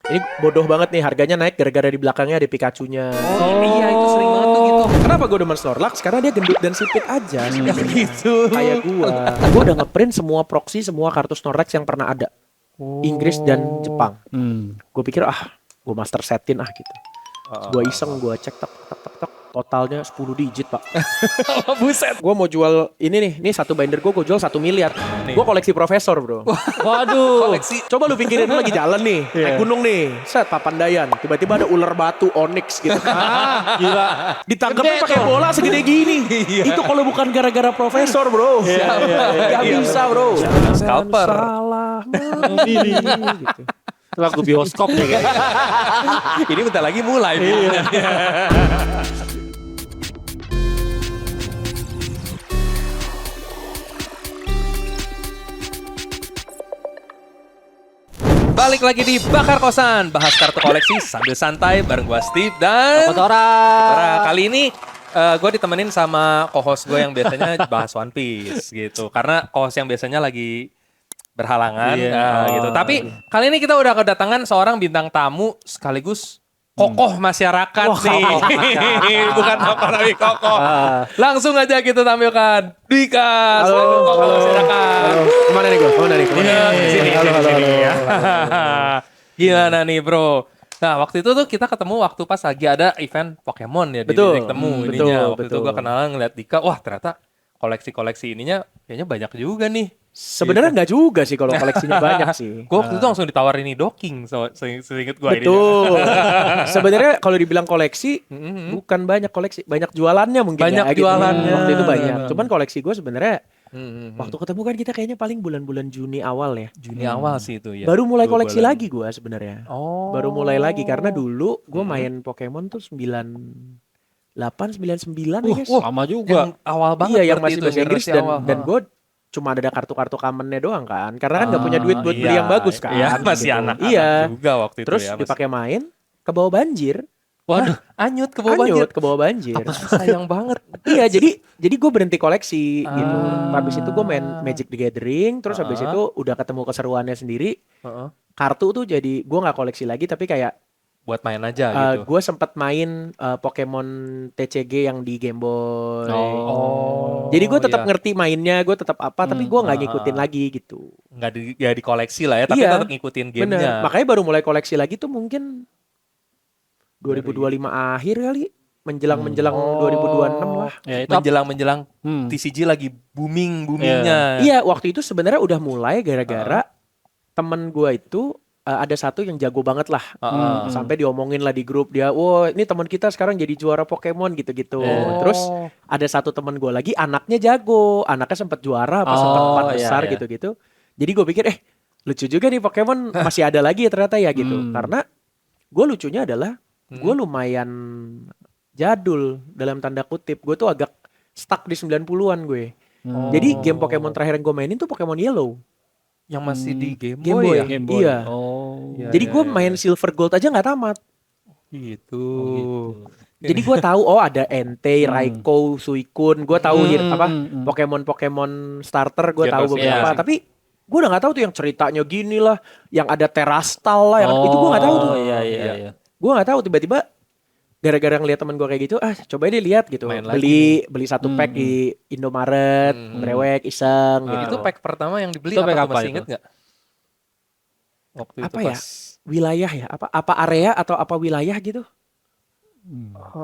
Ini bodoh banget nih, harganya naik gara-gara di belakangnya ada Pikachu-nya. Iya itu sering banget tuh gitu. Kenapa gue demen Snorlax? Karena dia gendut dan sipit aja. Gitu. Kayak gua. Gua udah ngeprint semua proxy, semua kartu Snorlax yang pernah ada. Inggris dan Jepang. Gue pikir gue master setin gitu. Gue iseng, gue cek tek. Totalnya 10 digit, Pak. Buset. Gue mau jual ini satu binder gue jual 1 miliar. Gue koleksi profesor, bro. Waduh. Koleksi. Coba lu pikirin, lu lagi jalan nih, naik gunung nih, set Papandayan, tiba-tiba ada ular batu onyx gitu. Gila. Ditangkapnya Gede pakai tuh. bola segede gini. Itu kalau bukan gara-gara profesor, bro. Gak bisa, bro. Scalper. Salah memilih gitu. Lagu bioskop nih kayaknya. Ini bentar lagi mulai. Balik lagi di Bakar Kosan, bahas kartu koleksi sambil santai bareng gua Steve dan Tora. Kali ini gue ditemenin sama co-host gue yang biasanya bahas One Piece gitu. Karena co-host yang biasanya lagi berhalangan gitu. Tapi kali ini kita udah kedatangan seorang bintang tamu sekaligus kokoh masyarakat nih. Bukan tokoh tapi kokoh. Langsung aja kita tampilkan Dika, selaku kokoh masyarakat. Kemana nih gue? Kemana nih? Iya, di sini, Halo, di halo, sini halo, ya. halo. Gimana nih bro? Nah waktu itu tuh kita ketemu waktu pas lagi ada event Pokemon ya di Betul. Titik Temu Betul, ininya. Waktu itu betul. gue kenalan ngeliat Dika, wah ternyata koleksi-koleksi ininya kayaknya banyak juga nih. Sebenarnya nggak juga sih kalau koleksinya banyak sih. Gue waktu itu langsung ditawarin nih docking, seinget gue ini. Betul. Sebenarnya kalau dibilang koleksi, bukan banyak koleksi, banyak jualannya mungkin. Banyak ya, gitu. jualannya. Waktu itu banyak. Benar. Cuman koleksi gue sebenarnya waktu ketemu kan kita kayaknya paling bulan-bulan Juni awal ya. Juni awal sih itu ya. Baru mulai 2 koleksi bulan. lagi gue sebenarnya. Oh. Baru mulai lagi karena dulu gue main Pokemon tuh 98, 99 ya guys. Lama juga. Yang awal banget Iya, yang berarti masih itu, bahasa Inggris generasi awal. dan gue cuma ada kartu-kartu commonnya doang kan. Karena kan nggak punya duit buat beli Iya, yang bagus kan. Iya, masih gitu. anak-anak Iya. juga waktu itu Terus ya. dipakai main, ke bawah banjir. Waduh, anyut ke bawah banjir. Hanyut ke bawah banjir. Sayang banget. Iya, jadi gue berhenti koleksi gitu. Ah. Habis itu gue main Magic the Gathering, terus habis itu udah ketemu keseruannya sendiri. Heeh. Kartu tuh jadi gue nggak koleksi lagi, tapi kayak Buat main aja gitu. gue sempat main Pokemon TCG yang di Game Boy. Oh. Jadi gue tetap iya. ngerti mainnya, gue tetap apa, tapi gue nggak ngikutin lagi gitu. Nggak di koleksi lah ya, tapi Iya, tetap ngikutin Bener. gamenya. Makanya baru mulai koleksi lagi tuh mungkin 2025 akhir kali, menjelang 2026 lah. Ya, itu Menjelang TCG lagi boomingnya. Iya, waktu itu sebenarnya udah mulai gara-gara temen gue itu ada satu yang jago banget lah. Sampai diomongin lah di grup dia, wah ini teman kita sekarang jadi juara Pokemon gitu-gitu. Terus ada satu temen gue lagi anaknya jago, anaknya sempat juara apa sempat 4 besar iya. gitu-gitu. Jadi gue pikir lucu juga nih Pokemon masih ada lagi ya ternyata ya gitu. Karena gue lucunya adalah gue lumayan jadul dalam tanda kutip. Gue tuh agak stuck di 90-an gue. Jadi game Pokemon terakhir yang gue mainin tuh Pokemon Yellow. Yang masih di Game Game Boy, Boy. ya? Game Boy. Iya. Oh. Iya, Jadi iya, gue iya. main Silver Gold aja nggak tamat. Gitu. Jadi gue tahu ada Entei, Raikou, Suicune. Gue tahu Pokemon starter gue Gen tahu versi beberapa. masing. Tapi gue udah nggak tahu tuh yang ceritanya gini lah, yang ada Terastal lah, yang itu gue nggak tahu tuh. Iya. Gue nggak tahu tiba-tiba gara-gara ngeliat temen gue kayak gitu, coba deh lihat gitu. Main Beli satu pack di Indomaret, brewek iseng gitu. Itu pack pertama yang dibeli Itu apa pack tuh, apa masih itu? inget nggak? Waktu itu Apa ya? pas Wilayah ya? Apa area atau apa wilayah gitu?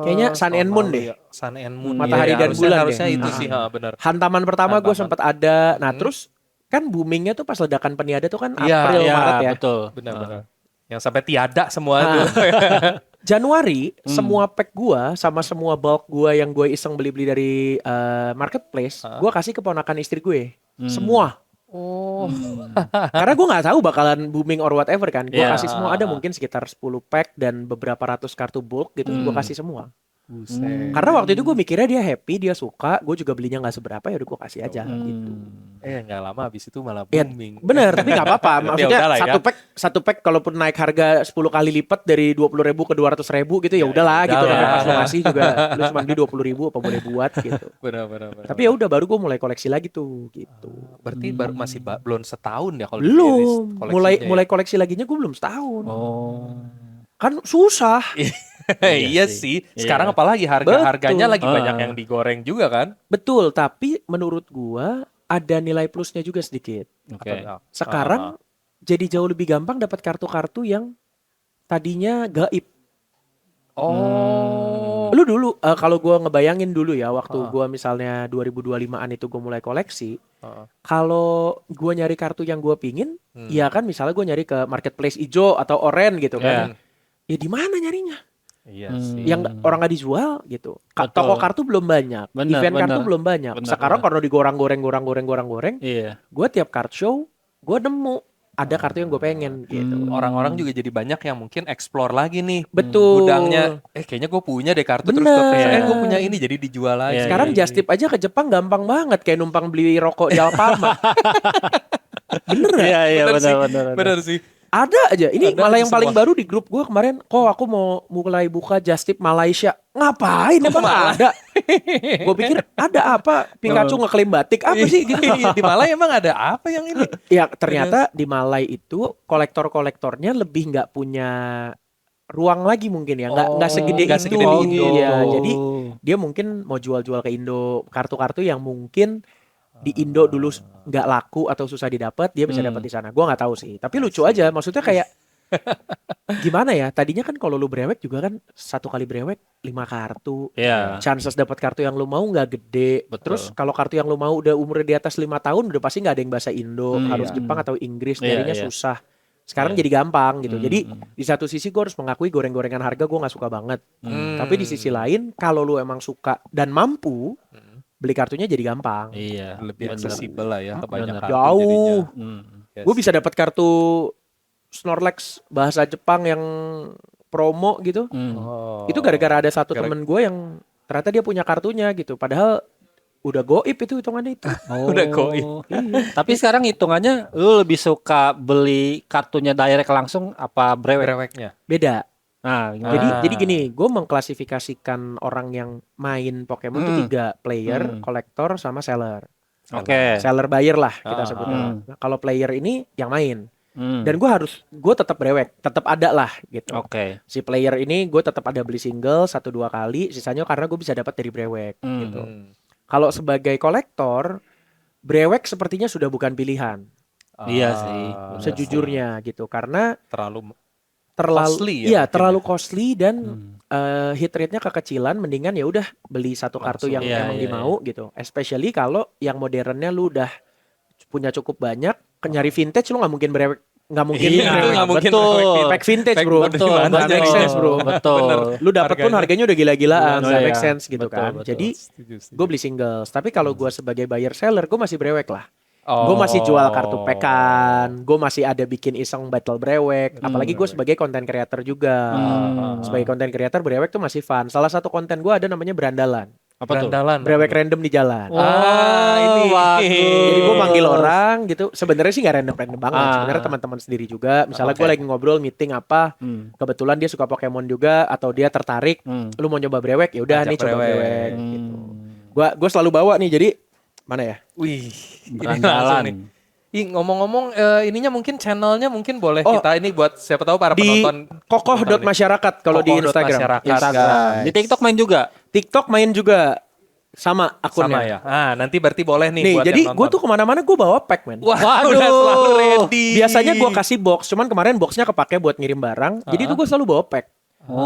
Kayaknya Sun and Moon deh. Sun and Moon. Matahari Iya, dan bulan harusnya deh. itu sih, benar. Hantaman pertama gue Hantaman. sempat ada. Nah terus kan boomingnya tuh pas ledakan peniada tuh kan Iya, April Iya, Maret ya. betul. Benar. Yang sampai tiada semua tuh. Januari semua pack gua sama semua bulk gua yang gue iseng beli-beli dari marketplace, gua kasih ke ponakan istri gue. Semua. Oh. Karena gue nggak tahu bakalan booming or whatever kan. Gue Iya. kasih semua, ada mungkin sekitar 10 pack dan beberapa ratus kartu bulk gitu. Gue kasih semua. Buset. Karena waktu itu gue mikirnya dia happy, dia suka. Gue juga belinya nggak seberapa, ya udah gue kasih aja gitu. Nggak lama habis itu malah Ya, booming. bener, tapi nggak apa-apa. Maksudnya Ya udahlah ya. satu pack kalaupun naik harga 10 kali lipat dari 20.000 ke 200.000 gitu ya udahlah gitu. udahlah. Tapi pas lo ngasih juga lu cuma beli 20.000 apa boleh buat gitu. Benar. Tapi ya udah baru gue mulai koleksi lagi tuh gitu. Berarti masih belum setahun ya kalau Belum. dirilis koleksinya ya? Mulai koleksi laginya gue belum setahun. Oh. Kan susah. Iya sih. Sekarang apalagi harganya lagi banyak yang digoreng juga kan? Betul, tapi menurut gua ada nilai plusnya juga sedikit. Oke. Sekarang jadi jauh lebih gampang dapat kartu-kartu yang tadinya gaib. Oh. Lu dulu kalau gua ngebayangin dulu ya waktu gua misalnya 2025-an itu gua mulai koleksi. Kalau gua nyari kartu yang gua pingin, ya kan misalnya gua nyari ke marketplace ijo atau oranye gitu kan. Ya di mana nyarinya? Iya sih. Yang orang nggak dijual gitu. Betul. Toko kartu belum banyak, event kartu belum banyak. Sekarang kalau digoreng-goreng, Iya. gue tiap card show, gue nemu ada kartu yang gue pengen gitu. Orang-orang juga jadi banyak yang mungkin explore lagi nih. Betul. Gudangnya, kayaknya gue punya deh kartu. Bener. Terus gue punya ini jadi dijual lagi. Sekarang just tip aja ke Jepang gampang banget kayak numpang beli rokok di Alfamart. Bener gak? Iya, Bener benar. sih. Ada aja. Ini Ada malah di yang paling semua. baru di grup gue kemarin. Kok aku mau mulai buka just tip Malaysia. Ngapain emang ada? Gue pikir ada apa? Pikachu ngeklaim batik apa sih gitu. Di Malai emang ada apa yang ini? Ya ternyata di Malai itu kolektor-kolektornya lebih nggak punya ruang lagi mungkin ya, nggak segede nggak itu. segede di Indo. Ya, jadi dia mungkin mau jual-jual ke Indo kartu-kartu yang mungkin di Indo dulu nggak laku atau susah didapat, dia bisa dapat di sana. Gua nggak tahu sih, tapi lucu aja. Maksudnya kayak gimana ya? Tadinya kan kalau lu brewek juga kan satu kali brewek 5 kartu. Iya. Chances dapat kartu yang lu mau nggak gede. Terus kalau kartu yang lu mau udah umurnya di atas 5 tahun udah pasti nggak ada yang bahasa Indo, harus Jepang atau Inggris, jadinya susah. Sekarang jadi gampang gitu. Jadi di satu sisi gue harus mengakui goreng-gorengan harga gue nggak suka banget. Tapi di sisi lain kalau lu emang suka dan mampu, beli kartunya jadi gampang. Iya. Lebih accessible lah ya ke banyak Bener. kartu Jauh. jadinya. Yes. Gue bisa dapat kartu Snorlax bahasa Jepang yang promo gitu. Oh. Itu gara-gara ada satu temen gue yang ternyata dia punya kartunya gitu. Padahal udah goib itu hitungannya itu. Udah goib. Tapi sekarang hitungannya lu lebih suka beli kartunya direct langsung apa brewek? Breweknya. Beda. Nah, gimana? Jadi gini, gue mengklasifikasikan orang yang main Pokemon itu 3, player, kolektor, sama seller. Oke. Seller buyer lah kita sebutnya. Nah, kalau player ini yang main. Dan gue tetap brewek, tetap ada lah gitu. Oke. Si player ini gue tetap ada beli single 1-2 kali, sisanya karena gue bisa dapat dari brewek gitu. Kalau sebagai kolektor, brewek sepertinya sudah bukan pilihan. Iya sih. Sejujurnya gitu, karena Terlalu costly ya iya mungkin terlalu costly dan hit rate-nya kekecilan. Mendingan ya udah beli satu kartu yang Iya, emang iya, dimau gitu. Especially kalau yang modernnya lu udah punya cukup banyak, nyari vintage lu nggak mungkin brewek, nggak mungkin Iya, brewek. nggak mungkin betul. brewek. Pack vintage Pack bro, betul, Nggak make sense bro. Betul. Lu dapet pun harganya udah gila-gilaan, Oh, nggak iya. make sense gitu Betul, kan. betul. Jadi Setuju. gue beli singles. Tapi kalau gue sebagai buyer seller, gue masih brewek lah. Oh. Gue masih jual kartu pekan, gue masih ada bikin iseng battle brewek. Apalagi gue sebagai content creator juga. Sebagai content creator brewek tuh masih fun. Salah satu konten gue ada namanya berandalan. Apa tuh? Berandalan. Brewek random di jalan. Ini. Jadi gue manggil orang gitu. Sebenarnya sih nggak random banget. Sebenarnya teman-teman sendiri juga. Misalnya gue lagi ngobrol meeting apa, kebetulan dia suka Pokemon juga atau dia tertarik. Lu mau nyoba brewek? Ya udah Ajak nih coba brewek. brewek. Gitu. Gue selalu bawa nih. Jadi mana ya? Wih, ini Berandalan. langsung nih. Ih, ngomong-ngomong ininya mungkin channelnya mungkin boleh Oh, kita ini buat siapa tahu para Di penonton. kokoh.masyarakat kalau di Instagram. Kokoh.masyarakat. Instagram. Di TikTok main juga. TikTok main juga sama akunnya. Sama ya. Ah, nanti berarti boleh nih, Nih, buat jadi yang gue nonton. tuh kemana-mana gue bawa pack man. Wah, Waduh. udah selalu ready. Biasanya gue kasih box, cuman kemarin boxnya kepake buat ngirim barang. Jadi tuh gue selalu bawa pack.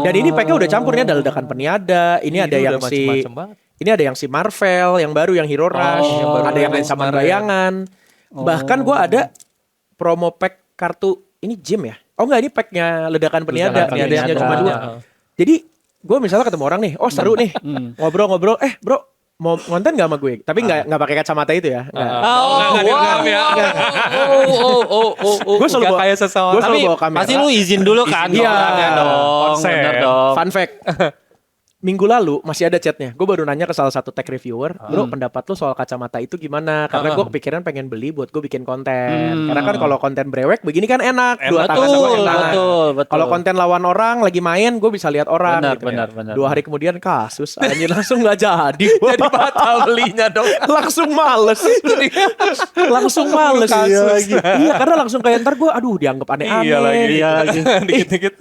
Dan ini packnya udah campurnya ada ledakan peniada. Ini ada udah yang si macem-macem banget. ini ada yang si Marvel, yang baru yang Hero Rush, yang baru ada yang rilis ancaman kemarin. bayangan. Bahkan gue ada promo pack kartu ini gym ya. Oh enggak, ini packnya ledakan peniada. Ledakan Ini isinya peniada. cuma 2. Jadi gue misalnya ketemu orang nih, oh seru nih, ngobrol-ngobrol. Bro, mau ngonten nggak sama gue? Tapi nggak pakai kacamata itu ya. Nggak. Nggak direkam ya. Gue selalu Nggak bawa kayak sesawan. Gue selalu Tapi bawa kamera. pasti lu izin dulu kan. Iya. orangnya dong. Konsep. Bener dong. Fun fact. minggu lalu masih ada chatnya. Gue baru nanya ke salah satu tech reviewer, bro pendapat lu soal kacamata itu gimana? Karena gue kepikiran pengen beli buat gue bikin konten. Karena kan kalau konten brewek begini kan enak, dua tangan sama enak. Betul. Kalau konten lawan orang lagi main, gue bisa lihat orang. Benar, gitu benar, ya. benar. 2 hari kemudian kasus, anjir langsung nggak jadi. Jadi batal belinya dong. Langsung males. Langsung males. Iya, karena langsung kayak ntar gue, aduh dianggap aneh-aneh. Iya lagi. Dikit-dikit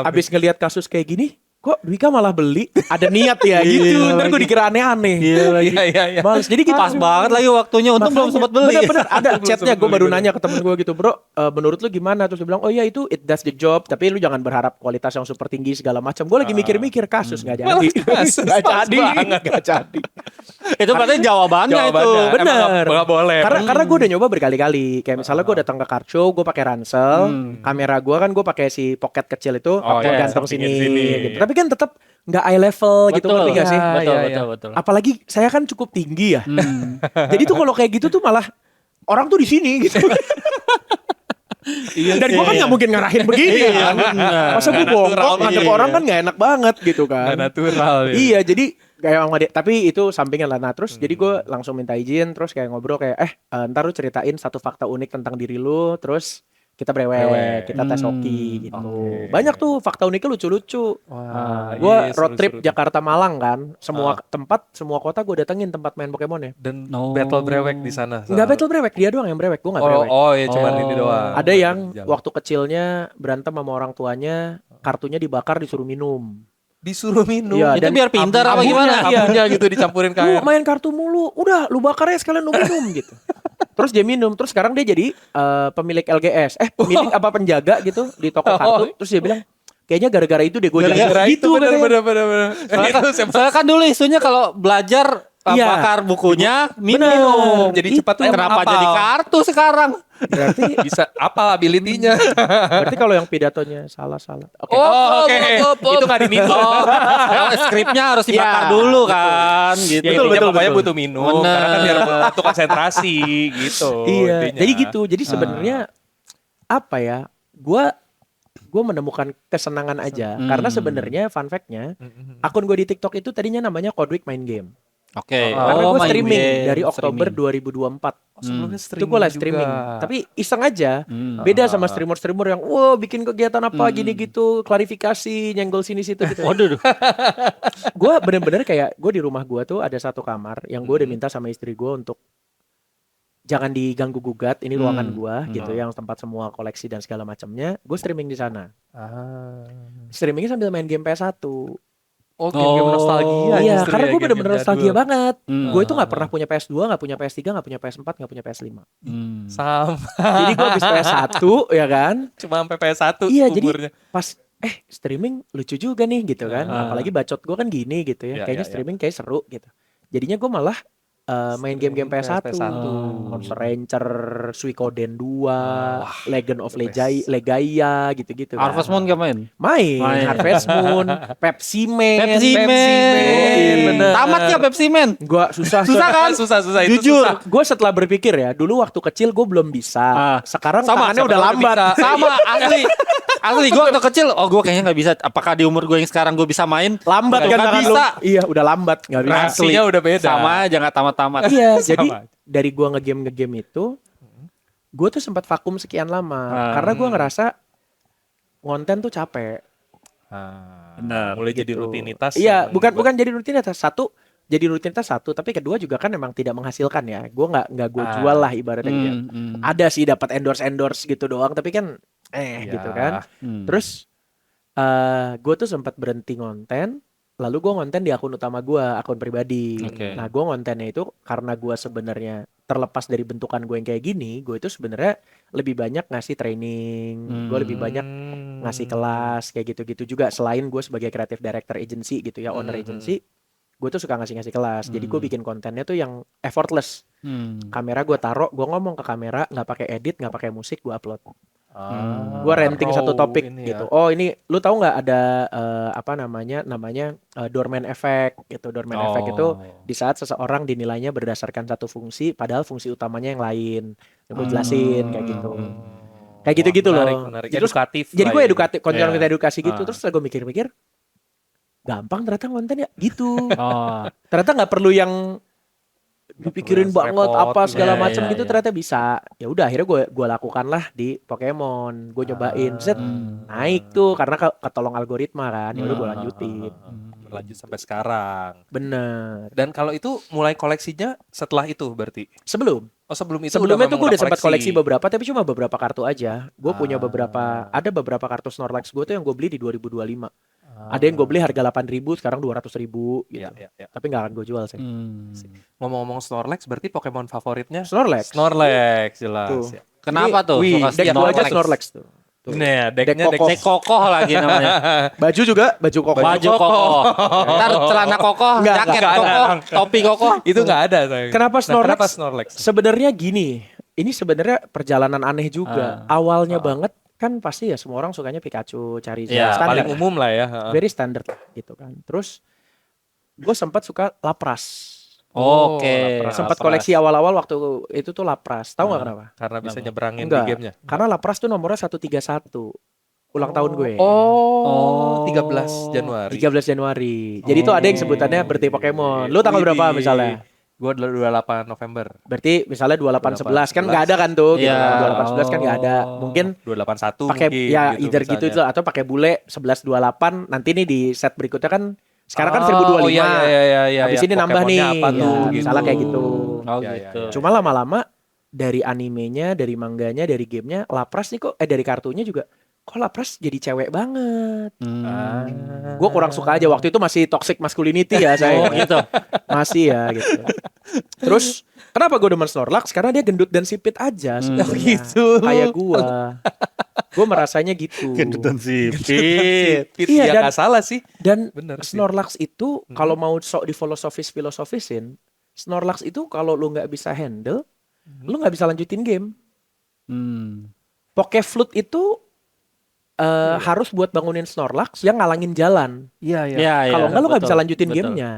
Abis ngelihat kasus kayak gini, kok Dwika malah beli? Ada niat ya gitu. Ntar gue dikira aneh-aneh. Iya. Males. Jadi gitu. Pas banget lagi waktunya, untung belum sempat beli. Bener-bener ada Belum chatnya. sempet Gue beli, baru bener. nanya ke temen gue gitu, bro, menurut lu gimana? Terus dia bilang, oh iya itu it does the job, tapi lu jangan berharap kualitas yang super tinggi segala macam. Gue lagi mikir-mikir kasus nggak jadi. Kasus Nggak pas jadi. banget. Nggak jadi. Itu berarti jawabannya itu. Bener. Emang nggak boleh. Karena gue udah nyoba berkali-kali. Kayak misalnya gue datang ke card show, gue pakai ransel, kamera gue kan gue pakai si pocket kecil itu, Oh, iya, gantung sampingin sini. sini. Gitu. Tapi kan tetap nggak eye level gitu, Betul, ngerti nggak sih? betul. Apalagi saya kan cukup tinggi ya. Jadi tuh kalau kayak gitu tuh malah orang tuh di sini gitu. Dan gue kan nggak mungkin ngarahin begini kan. Masa gue bongkok ngadep orang kan nggak enak banget gitu kan. Nggak natural. Ya. Iya, jadi kayak tapi itu sampingan lah. Nah terus jadi gue langsung minta izin, terus kayak ngobrol kayak ntar lu ceritain satu fakta unik tentang diri lu, terus kita brewek, kita tes hoki gitu. Banyak tuh fakta uniknya lucu-lucu. Gue road trip Jakarta Malang kan, semua tempat, semua kota gue datengin tempat main Pokemon ya. Dan battle brewek di sana. Nggak battle brewek, dia doang yang brewek, gue nggak brewek. Oh ya cuman ini doang. Ada yang waktu kecilnya berantem sama orang tuanya, kartunya dibakar disuruh minum. Disuruh minum. Iya, Itu dan biar pintar apa Abunya, gimana? abunya gitu dicampurin ke Lu air. main kartu mulu, udah lu bakar ya sekalian lu minum gitu. Terus dia minum, terus sekarang dia jadi pemilik LGS, pemilik apa penjaga gitu di toko kartu. Terus dia bilang, kayaknya gara-gara itu deh gue jadi Gara-gara itu katanya. bener. Itu Soalnya kan dulu isunya kalau belajar Iya. bakar bukunya minum. Bener. Jadi Itu. cepat Kenapa jadi kartu sekarang? Berarti bisa apa ability-nya? berarti kalau yang pidatonya salah-salah. Oke. Oke. Itu nggak diminum. Skripnya harus dibakar Ya, dulu kan gitu. Ya intinya pokoknya betul. butuh minum. Bener. Karena kan biar butuh konsentrasi gitu. Iya, intinya. jadi gitu. Jadi sebenarnya apa ya? Gue menemukan kesenangan aja karena sebenarnya fun fact-nya akun gue di TikTok itu tadinya namanya Kodwik Main Game. Oke. Karena gue main streaming game. dari Oktober Streaming. 2024. Sebelumnya Itu gue live streaming. juga. Tapi iseng aja. Beda sama streamer-streamer yang wow bikin kegiatan apa gini gitu, klarifikasi, nyenggol sini situ gitu. Waduh. Gue bener-bener kayak gue di rumah gue tuh ada satu kamar yang gue udah minta sama istri gue untuk jangan diganggu gugat, ini ruangan gue gitu yang tempat semua koleksi dan segala macamnya. Gue streaming di sana. Streamingnya sambil main game PS1. Oh, game-game nostalgia. Iya, justru karena ya, gue bener-bener game-game nostalgia jadul. banget. Gue itu nggak pernah punya PS2, nggak punya PS3, nggak punya PS4, nggak punya PS5. Sama. Jadi gue habis PS1 ya kan. Cuma sampai PS1 Iya, umurnya. jadi pas streaming lucu juga nih gitu kan. Apalagi bacot gue kan gini gitu ya. Iya, Kayaknya iya, streaming kayak seru gitu. Jadinya gue malah main game-game PS1. Monster Rancher, Suikoden 2, Legend of Legaia gitu-gitu kan. Harvest Moon gak main? Main. Harvest Moon, Pepsi Man. Pepsi Man. Bener. Tamat gak Pepsi Man? Gua susah kan? Susah itu Jujur. susah. Gue setelah berpikir ya, dulu waktu kecil gue belum bisa. Sekarang Sama, tangannya udah udah lambat. bisa. Sama asli gue waktu kecil, gue kayaknya gak bisa. Apakah di umur gue yang sekarang gue bisa main? Lambat kan Nggak tangan bisa. lu. Iya, udah lambat, nggak bisa. Reaksinya udah beda. Sama aja gak tamat-tamat. Iya, jadi Sama. dari gue ngegame itu, gue tuh sempat vakum sekian lama karena gue ngerasa konten tuh capek. Benar. Mulai jadi Gitu. rutinitas. Iya, yang bukan membuat- jadi rutinitas. Jadi rutinitas satu, tapi kedua juga kan emang tidak menghasilkan ya. Gue nggak gue jual lah ibaratnya. Gitu. Ada sih dapat endorse gitu doang, tapi kan Iya. gitu kan. Terus gue tuh sempat berhenti ngonten. Lalu gue ngonten di akun utama gue, akun pribadi. Oke. Nah gue ngontennya itu karena gue sebenarnya terlepas dari bentukan gue yang kayak gini, gue itu sebenarnya lebih banyak ngasih training, gue lebih banyak ngasih kelas kayak gitu-gitu juga. Selain gue sebagai creative director agency gitu ya, owner agency, gue tuh suka ngasih kelas. Jadi gue bikin kontennya tuh yang effortless. Kamera gue taruh, gue ngomong ke kamera, nggak pakai edit, nggak pakai musik, gue upload. Gue renting satu topik gitu. Oh ini, lu tahu nggak ada apa namanya doorman effect gitu. Doorman effect itu di saat seseorang dinilainya berdasarkan satu fungsi, padahal fungsi utamanya yang lain. Gue jelasin kayak gitu. Kayak gitu-gitu loh. Menarik. Terus Edukatif. jadi lah gue ya. edukatif, konten Iya. edukasi gitu. Terus gue mikir-mikir, gampang ternyata konten ya gitu. Oh. Ternyata nggak perlu yang dipikirin Nggak perlu banget repot, apa segala iya, macam iya, gitu iya. ternyata bisa. Ya udah akhirnya gue lakukan lah di Pokemon. Gue cobain, set naik tuh karena ketolong algoritma kan. Ya udah gue lanjutin. Berlanjut sampai sekarang. Bener. Dan kalau itu mulai koleksinya setelah itu berarti? Sebelum Oh sebelum itu Sebelumnya tuh memang gue udah sempat koleksi koleksi. beberapa, tapi cuma beberapa kartu aja. Gue punya ada beberapa kartu Snorlax gue tuh yang gue beli di 2025. Ada yang gue beli harga 8.000, sekarang 200.000 gitu. Ya. Tapi nggak akan gue jual sih. Ngomong-ngomong Snorlax, berarti Pokemon favoritnya? Snorlax. Snorlax, jelas. Tuh. Ya. Kenapa tuh? Wih, suka Deck gue aja Snorlax? Snorlax tuh. Tuh. Nah, decknya Deck Deck kokoh lagi namanya. Baju juga, baju kokoh. Baju kokoh. Ntar celana kokoh, Enggak, jaket enggak ada. kokoh, topi kokoh. Itu nggak ada. Sayang. Kenapa Snorlax? Kenapa Snorlax? Sebenarnya gini, ini sebenarnya perjalanan aneh juga. Awalnya banget kan pasti ya semua orang sukanya Pikachu, Charizard, Ya, standar paling lah. umum lah ya. Very standard lah gitu kan. Terus gue sempat suka Lapras. Oke. Lapras. Sempat koleksi awal-awal waktu itu tuh Lapras. Tahu nggak kenapa? Karena bisa nyeberangin Enggak. di gamenya. Karena Lapras tuh nomornya 131. Ulang tahun gue. Oh, 13 Januari. 13 Januari. Jadi tuh ada yang sebutannya birthday Pokemon. Lu tanggal berapa misalnya? Gue 28 November. Berarti misalnya 2811 kan nggak ada kan tuh gitu. Iya. 2811 kan nggak ada. Mungkin 281 pakai mungkin ya either gitu misalnya. itu atau pakai bule 1128. Nanti nih di set berikutnya kan sekarang kan Oh, 1025. iya. Habis ini nambah nih. Pokemonnya apa tuh, Ya, gitu. misalnya kayak gitu. Oh Ya, gitu. ya. Cuma lama-lama dari animenya, dari mangganya, dari gamenya, Lapras nih kok dari kartunya juga kok Lapras jadi cewek banget. Gue kurang suka aja waktu itu masih toxic masculinity ya saya. Oh gitu. Masih ya gitu. Terus kenapa gue demen Snorlax? Karena dia gendut dan sipit aja sebenarnya. gitu. Kayak gue. Gue merasanya gitu. Sipit. Iya, Ya dan- nggak salah sih. Dan Bener sih. Snorlax itu kalau mau sok difilosofisin, Snorlax itu kalau lu nggak bisa handle, lu nggak bisa lanjutin game. Pokeflute itu harus buat bangunin Snorlax yang ngalangin jalan. Iya, Iya, iya. Kalau nggak lu nggak bisa Betul, lanjutin betul. gamenya.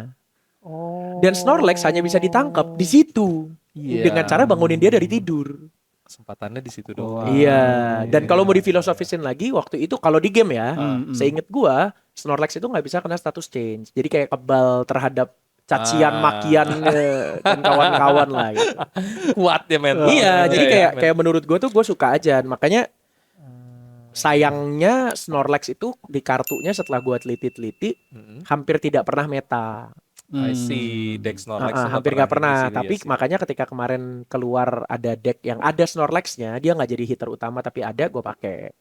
Dan Snorlax hanya bisa ditangkap di situ Iya. dengan cara bangunin dia dari tidur. Kesempatannya di situ doang. Iya. Dan kalau mau difilosofisin lagi waktu itu kalau di game ya, seinget gua Snorlax itu nggak bisa kena status change. Jadi kayak kebal terhadap cacian, makian dan kawan-kawan lah gitu. Kuat ya men. Iya, jadi ya, kayak menurut gue tuh gue suka aja. Makanya sayangnya Snorlax itu di kartunya setelah gue teliti-teliti hampir tidak pernah meta. I see. Deck Snorlax tuh Hampir nggak pernah. di sini, Tapi ya sih. makanya ketika kemarin keluar ada deck yang ada Snorlax-nya, dia nggak jadi hitter utama tapi ada gue pakai.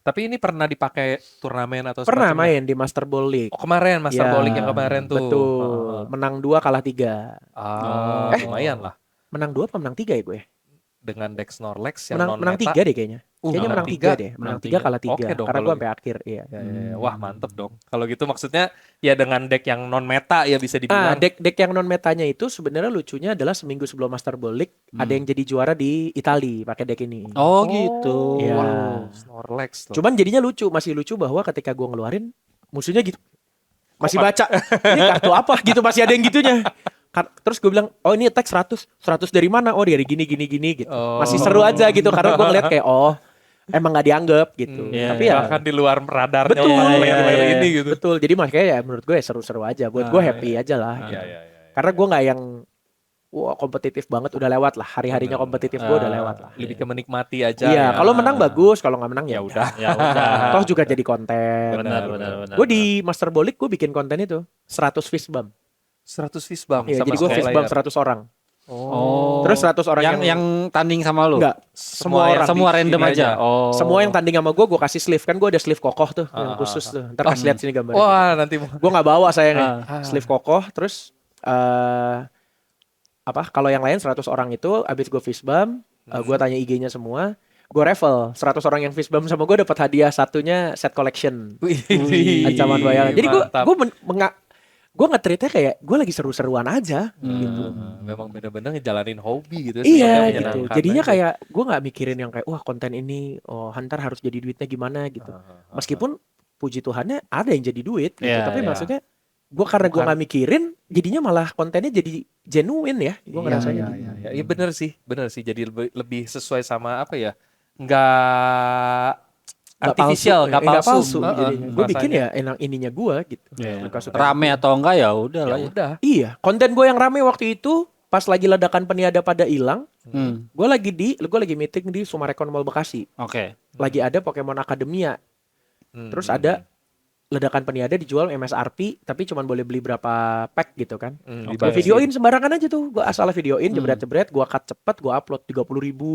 Tapi ini pernah dipakai turnamen atau Pernah semacamnya? main di Master Ball League. Oh kemarin Master Ya, Bowling yang kemarin tuh. Betul. Menang 2 kalah 3. Lumayan lah. Menang 2 apa menang 3 ya gue? Dengan deck Snorlax yang Menang non-meta. 3 deh kayaknya. Kayaknya menang menang 3 tiga. deh. Menang Menang 3 tiga. kalah 3. Oke dong Karena kalau gue sampai akhir. Iya. Ya, wah mantep dong. Kalau gitu maksudnya ya dengan deck yang non-meta ya bisa dibilang. Deck yang non metanya itu sebenarnya lucunya adalah seminggu sebelum Master Ball League ada yang jadi juara di Itali pakai deck ini. Oh gitu. Iya. Wow, Snorlax tuh. Cuman jadinya masih lucu bahwa ketika gue ngeluarin musuhnya gitu. Masih baca. Ini kartu apa gitu, masih ada yang gitunya. Terus gue bilang, "Oh, ini attack 100. 100 dari mana? Oh, dari gini gitu." Oh. Masih seru aja gitu karena gue ngeliat kayak emang nggak dianggap gitu. Iya, Tapi ya bahkan di luar radarnya betul, orang player-player iya, ini gitu. betul. Jadi makanya ya menurut gue ya seru-seru aja. Buat gue happy aja lah. Iya, gitu. iya. Karena gue nggak yang wah kompetitif banget, udah lewat lah. Hari-harinya kompetitif gue udah lewat lah. Lebih ke menikmati aja. Iya, ya. kalau menang bagus, kalau nggak menang Ya ya udah. Ya udah. Toh juga jadi konten. Benar. Gue di Master Ball League gue bikin konten itu 100 fist bump. 100 fist bump Iya, sama jadi gue fist player. bump 100 orang. Oh. Terus 100 orang yang tanding sama lu? enggak, semua orang. Semua di random sini aja. aja. Oh. Semua yang tanding sama gue kasih sleeve. Kan gue ada sleeve kokoh tuh yang khusus tuh. Ntar kasih lihat sini gambarnya. Wah, nanti Gue nggak bawa sayangnya. Sleeve kokoh. Terus kalau yang lain 100 orang itu abis gue fist bump, gue tanya IG-nya semua. Gue raffle 100 orang yang fist bump sama gue dapat hadiah satunya set collection. Ancaman bayangan. Jadi gue nge-treatnya kayak gue lagi seru-seruan aja gitu. Memang bener-bener ngejalanin hobi gitu. Iya sebenarnya gitu. menyenangkan Jadinya aja. kayak gue nggak mikirin yang kayak wah konten ini Hunter harus jadi duitnya gimana gitu. Meskipun puji Tuhannya ada yang jadi duit gitu. Iya, Tapi iya. maksudnya karena gue nggak mikirin, jadinya malah kontennya jadi genuine ya. Gue ngerasanya gitu. Iya bener sih. Jadi lebih sesuai sama apa ya? Nggak artificial, nggak nggak palsu. palsu. Jadinya. Gue bikin rasanya. ya enak ininya gue gitu. Iya. Rame atau enggak ya udah Ya lah ya. udah. Iya, konten gue yang rame waktu itu pas lagi ledakan peniada pada hilang, Hmm. gue lagi meeting di Sumarekon Mall Bekasi. Oke. Lagi ada Pokemon Academia. Terus ada ledakan peniada dijual MSRP tapi cuman boleh beli berapa pack gitu kan. Oke. Gue videoin sembarangan aja tuh. Gue asal videoin jebret-jebret, gue cut cepet, gue upload 30.000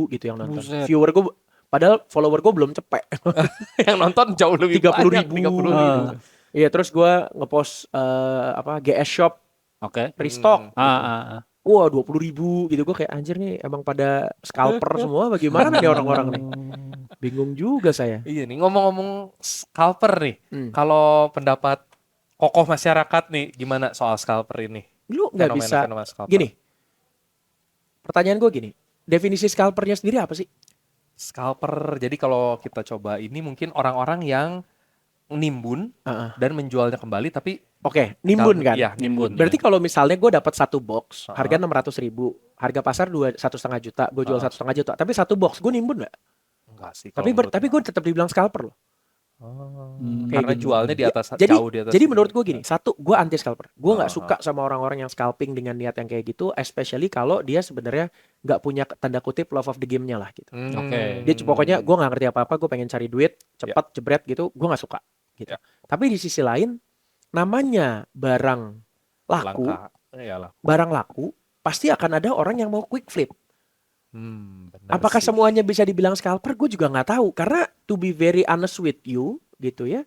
gitu yang nonton. Buset. Viewer gue padahal follower gue belum cepet. Yang nonton jauh lebih 30.000. banyak, 30.000. Iya, terus gue ngepost GS Shop Oke. restock. Ah. Wah 20.000 gitu. Gue kayak anjir nih emang pada scalper semua bagaimana nih orang-orang nih. Bingung juga saya. Iya nih, ngomong-ngomong scalper nih. Hmm. Kalau pendapat kokoh masyarakat nih, gimana soal scalper ini? Lu nggak bisa Fenomena scalper. gini. Pertanyaan gue gini, definisi scalpernya sendiri apa sih? Scalper, jadi kalau kita coba ini mungkin orang-orang yang nimbun Heeh. dan menjualnya kembali, tapi Oke, nimbun kan? Iya, Nimbun. Berarti kalau misalnya gue dapat satu box, Heeh. harga 600.000, harga pasar 1,5 juta, gue jual 1,5 juta, tapi satu box gue nimbun nggak? enggak sih. Tapi tapi gue tetap dibilang scalper loh. Kayak Karena gitu. jualnya di atas, Jadi jauh di atas. jadi menurut gue gini, satu gue anti scalper. Gue nggak Heeh. suka sama orang-orang yang scalping dengan niat yang kayak gitu, especially kalau dia sebenarnya nggak punya tanda kutip love of the game-nya lah gitu. Oke. Dia pokoknya gue nggak ngerti apa-apa, gue pengen cari duit cepat jebret gitu, gue nggak suka gitu. Ya. Tapi di sisi lain namanya barang laku, langka. Iyalah. barang laku pasti akan ada orang yang mau quick flip. Benar Apakah sih. semuanya bisa dibilang scalper? Gue juga nggak tahu karena to be very honest with you gitu ya.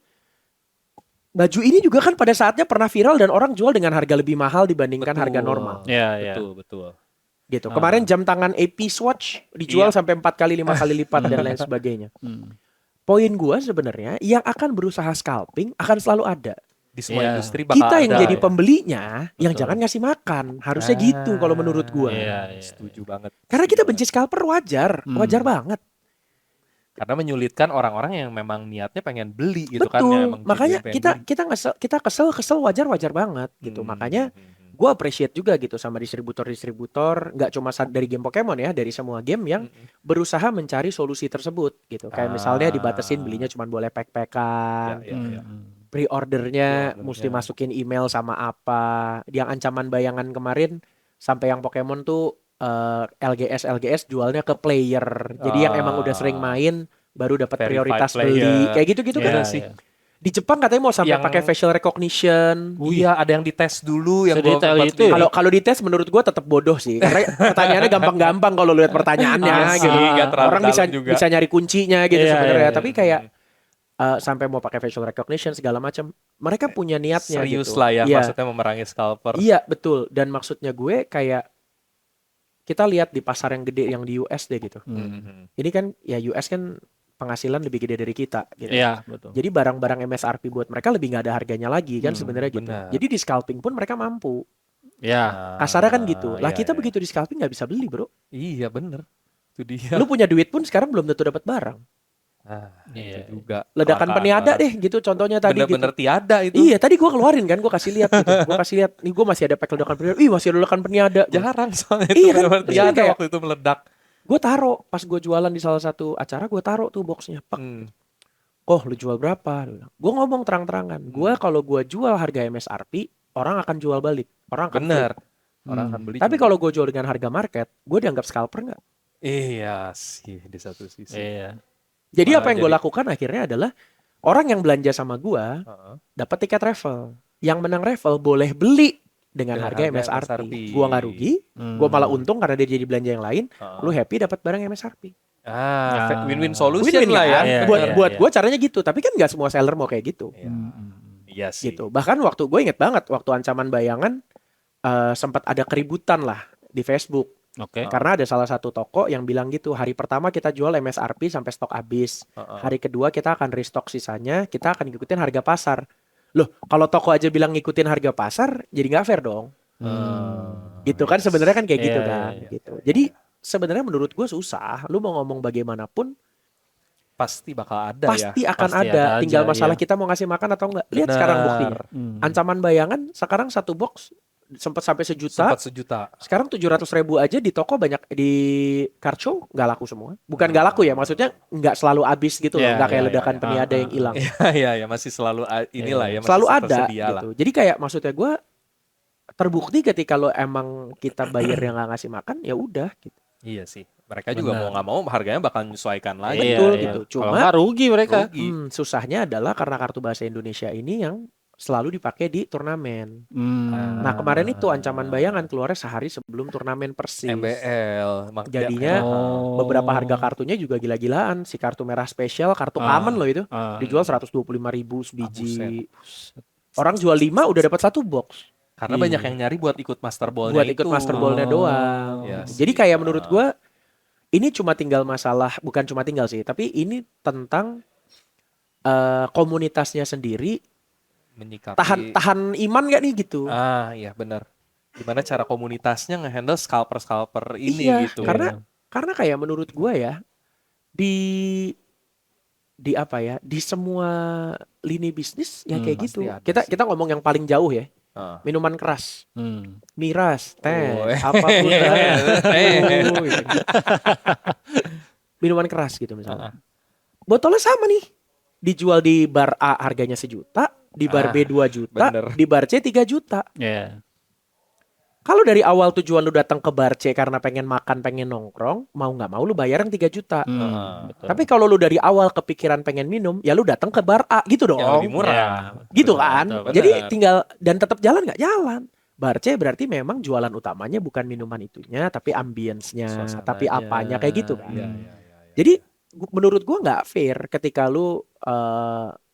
Baju ini juga kan pada saatnya pernah viral dan orang jual dengan harga lebih mahal dibandingkan harga normal. Iya. Betul. Gitu. Kemarin jam tangan AP Swatch dijual sampai 4 kali 5 kali lipat dan lain sebagainya. Poin gua sebenarnya yang akan berusaha scalping akan selalu ada. Di semua Iya. industri bakal Kita yang ada, jadi ya. pembelinya yang jangan ngasih makan. Harusnya gitu kalau menurut gua. Iya. Setuju banget. Karena kita benci scalper wajar banget. Karena menyulitkan orang-orang yang memang niatnya pengen beli gitu kan. Betul. Yang emang Makanya pengen kita kesel wajar banget gitu. Makanya gue appreciate juga gitu sama distributor nggak cuma dari game Pokemon ya, dari semua game yang berusaha mencari solusi tersebut gitu. Kayak misalnya dibatasin belinya cuma boleh pack-packan, Ya. pre-ordernya mesti masukin email sama apa. Yang ancaman bayangan kemarin sampai yang Pokemon tuh LGS jualnya ke player. Jadi yang emang udah sering main baru dapat Verified prioritas player. beli. Kayak gitu-gitu Iya, kan. iya. Di Jepang katanya mau sampai Yang- pakai facial recognition. Iya, ada yang dites dulu yang Sedetail gua- itu ya? Kalau dites menurut gua tetap bodoh sih. Karena pertanyaannya gampang-gampang kalau lihat pertanyaannya Iya gitu. sih, nggak terlalu Orang bisa dalam juga. bisa nyari kuncinya gitu Iya, sebenarnya. iya, Tapi kayak sampai mau pakai facial recognition segala macam, mereka punya niatnya serius gitu. lah ya, Iya. maksudnya memerangi scalper. Iya, betul. Dan maksudnya gue kayak kita lihat di pasar yang gede yang di US deh gitu. Ini kan ya US kan penghasilan lebih gede dari kita gitu. Iya, betul. Jadi barang-barang MSRP buat mereka lebih nggak ada harganya lagi kan sebenarnya gitu. benar. Jadi di scalping pun mereka mampu. Iya. Kasarnya kan gitu. Lah iya, kita iya. begitu di scalping nggak bisa beli bro. Iya bener. Itu dia. Lu punya duit pun sekarang belum tentu dapat barang. Iya. Itu juga. Ledakan kelangkaan peniada barang. deh gitu contohnya tadi Bener-bener gitu. tiada itu. Iya tadi gue keluarin kan gue kasih lihat gitu. Gue kasih lihat nih gue masih ada pack ledakan peniada. Ih masih ada ledakan peniada. Jarang soalnya Iya itu kan? bener-bener Terus tiada kayak- waktu itu meledak. Gue taruh pas gue jualan di salah satu acara gue taruh tuh boxnya. Pak, oh lu jual berapa? Gue ngomong terang-terangan. Gue kalau gue jual harga MSRP orang akan jual balik. Orang akan Bener. flip. Orang akan beli. Tapi juga. kalau gue jual dengan harga market, gue dianggap scalper nggak? Iya sih di satu sisi. Iya. Jadi Malah apa yang gue jadi- lakukan akhirnya adalah orang yang belanja sama gue Heeh. dapat tiket travel. Yang menang travel boleh beli dengan Dengan harga harga MSRP. MSRP. Gue nggak rugi, gue malah untung karena dia jadi belanja yang lain. Heeh. Lu happy dapat barang MSRP. Win-win solution Win-win lah ya. kan? Iya, buat iya. gue caranya gitu. Tapi kan nggak semua seller mau kayak gitu. Iya sih. Gitu. Bahkan waktu gue inget banget waktu ancaman bayangan sempat ada keributan lah di Facebook. Oke. Karena ada salah satu toko yang bilang gitu, hari pertama kita jual MSRP sampai stok habis. Hari kedua kita akan restock sisanya, kita akan ngikutin harga pasar. Loh, kalau toko aja bilang ngikutin harga pasar, jadi nggak fair dong. Gitu kan sebenarnya kan kayak gitu Iya, kan. iya, Gitu. Jadi sebenarnya menurut gue susah. Lu mau ngomong bagaimanapun Pasti bakal ada ya. pasti akan Pasti ada. ada Tinggal aja, masalah iya. kita mau ngasih makan atau enggak. Lihat Benar. sekarang buktinya. Ancaman bayangan sekarang satu box sempat sampai sejuta. Sempat sejuta. Sekarang 700.000 aja di toko banyak di card show nggak laku semua. Bukan nggak laku ya, maksudnya nggak selalu habis gitu loh, nggak kayak ledakan peniada yang hilang. Iya, masih selalu inilah ya, masih Selalu ada tersedia lah. gitu. Jadi kayak maksudnya gue terbukti ketika lo emang kita bayar yang nggak ngasih makan, ya udah gitu. Iya sih. Mereka juga mau nggak mau harganya bakal menyesuaikan lagi. Betul gitu. Kalau Cuma nggak rugi mereka. susahnya adalah karena kartu bahasa Indonesia ini yang selalu dipakai di turnamen. Hmm. Nah kemarin itu ancaman bayangan keluarnya sehari sebelum turnamen persis. MBL. Jadinya beberapa harga kartunya juga gila-gilaan. Si kartu merah spesial, kartu common loh itu, dijual 125.000 sebiji. Orang jual 5 udah dapat 1 box. Karena banyak yang nyari buat ikut Master Ball-nya Buat ikut Master Ball-nya doang. Yes. Jadi kayak menurut gua ini cuma tinggal masalah, bukan cuma tinggal sih, tapi ini tentang komunitasnya sendiri. Menyikapi Tahan iman gak nih gitu. Iya benar. Gimana cara komunitasnya ngehandle scalper ini Iya, gitu. karena kayak menurut gua ya di apa ya, di semua lini bisnis ya kayak gitu. Kita ngomong yang paling jauh ya. Minuman keras, miras, teh, apapun gitu. Minuman keras gitu misalnya. Botolnya sama nih, dijual di bar A harganya 1 juta, di bar B 2 juta, di bar C 3 juta. Kalau dari awal tujuan lu datang ke bar C karena pengen makan, pengen nongkrong, mau nggak mau lu bayar yang 3 juta. Tapi kalau lu dari awal kepikiran pengen minum, ya lu datang ke bar A gitu dong. Yang lebih murah. Gitu kan. Betul. Jadi tinggal, dan tetap jalan nggak jalan. Bar C berarti memang jualan utamanya bukan minuman itunya, tapi ambience-nya, tapi apanya kayak gitu kan. Jadi menurut gua nggak fair ketika lu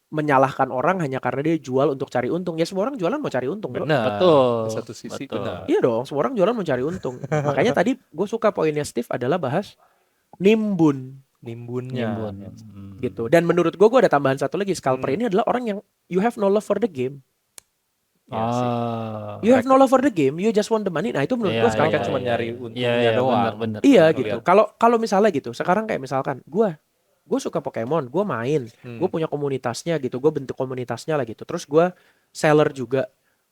menyalahkan orang hanya karena dia jual untuk cari untung. Ya semua orang jualan mau cari untung, bro. Benar. Betul. Di satu sisi Betul. benar. Iya dong, semua orang jualan mau cari untung. Makanya tadi gue suka poinnya Steve adalah bahas Nimbunnya. gitu. Dan menurut gue ada tambahan satu lagi. Scalper ini adalah orang yang you have no love for the game. You have no love for the game, you just want the money. Nah itu menurut gue scalper cuma nyari untungnya doang. Bener, iya gitu. Kalau misalnya gitu, sekarang kayak misalkan gue suka Pokemon, gue main, gue punya komunitasnya gitu, gue bentuk komunitasnya lah gitu. Terus gue seller juga.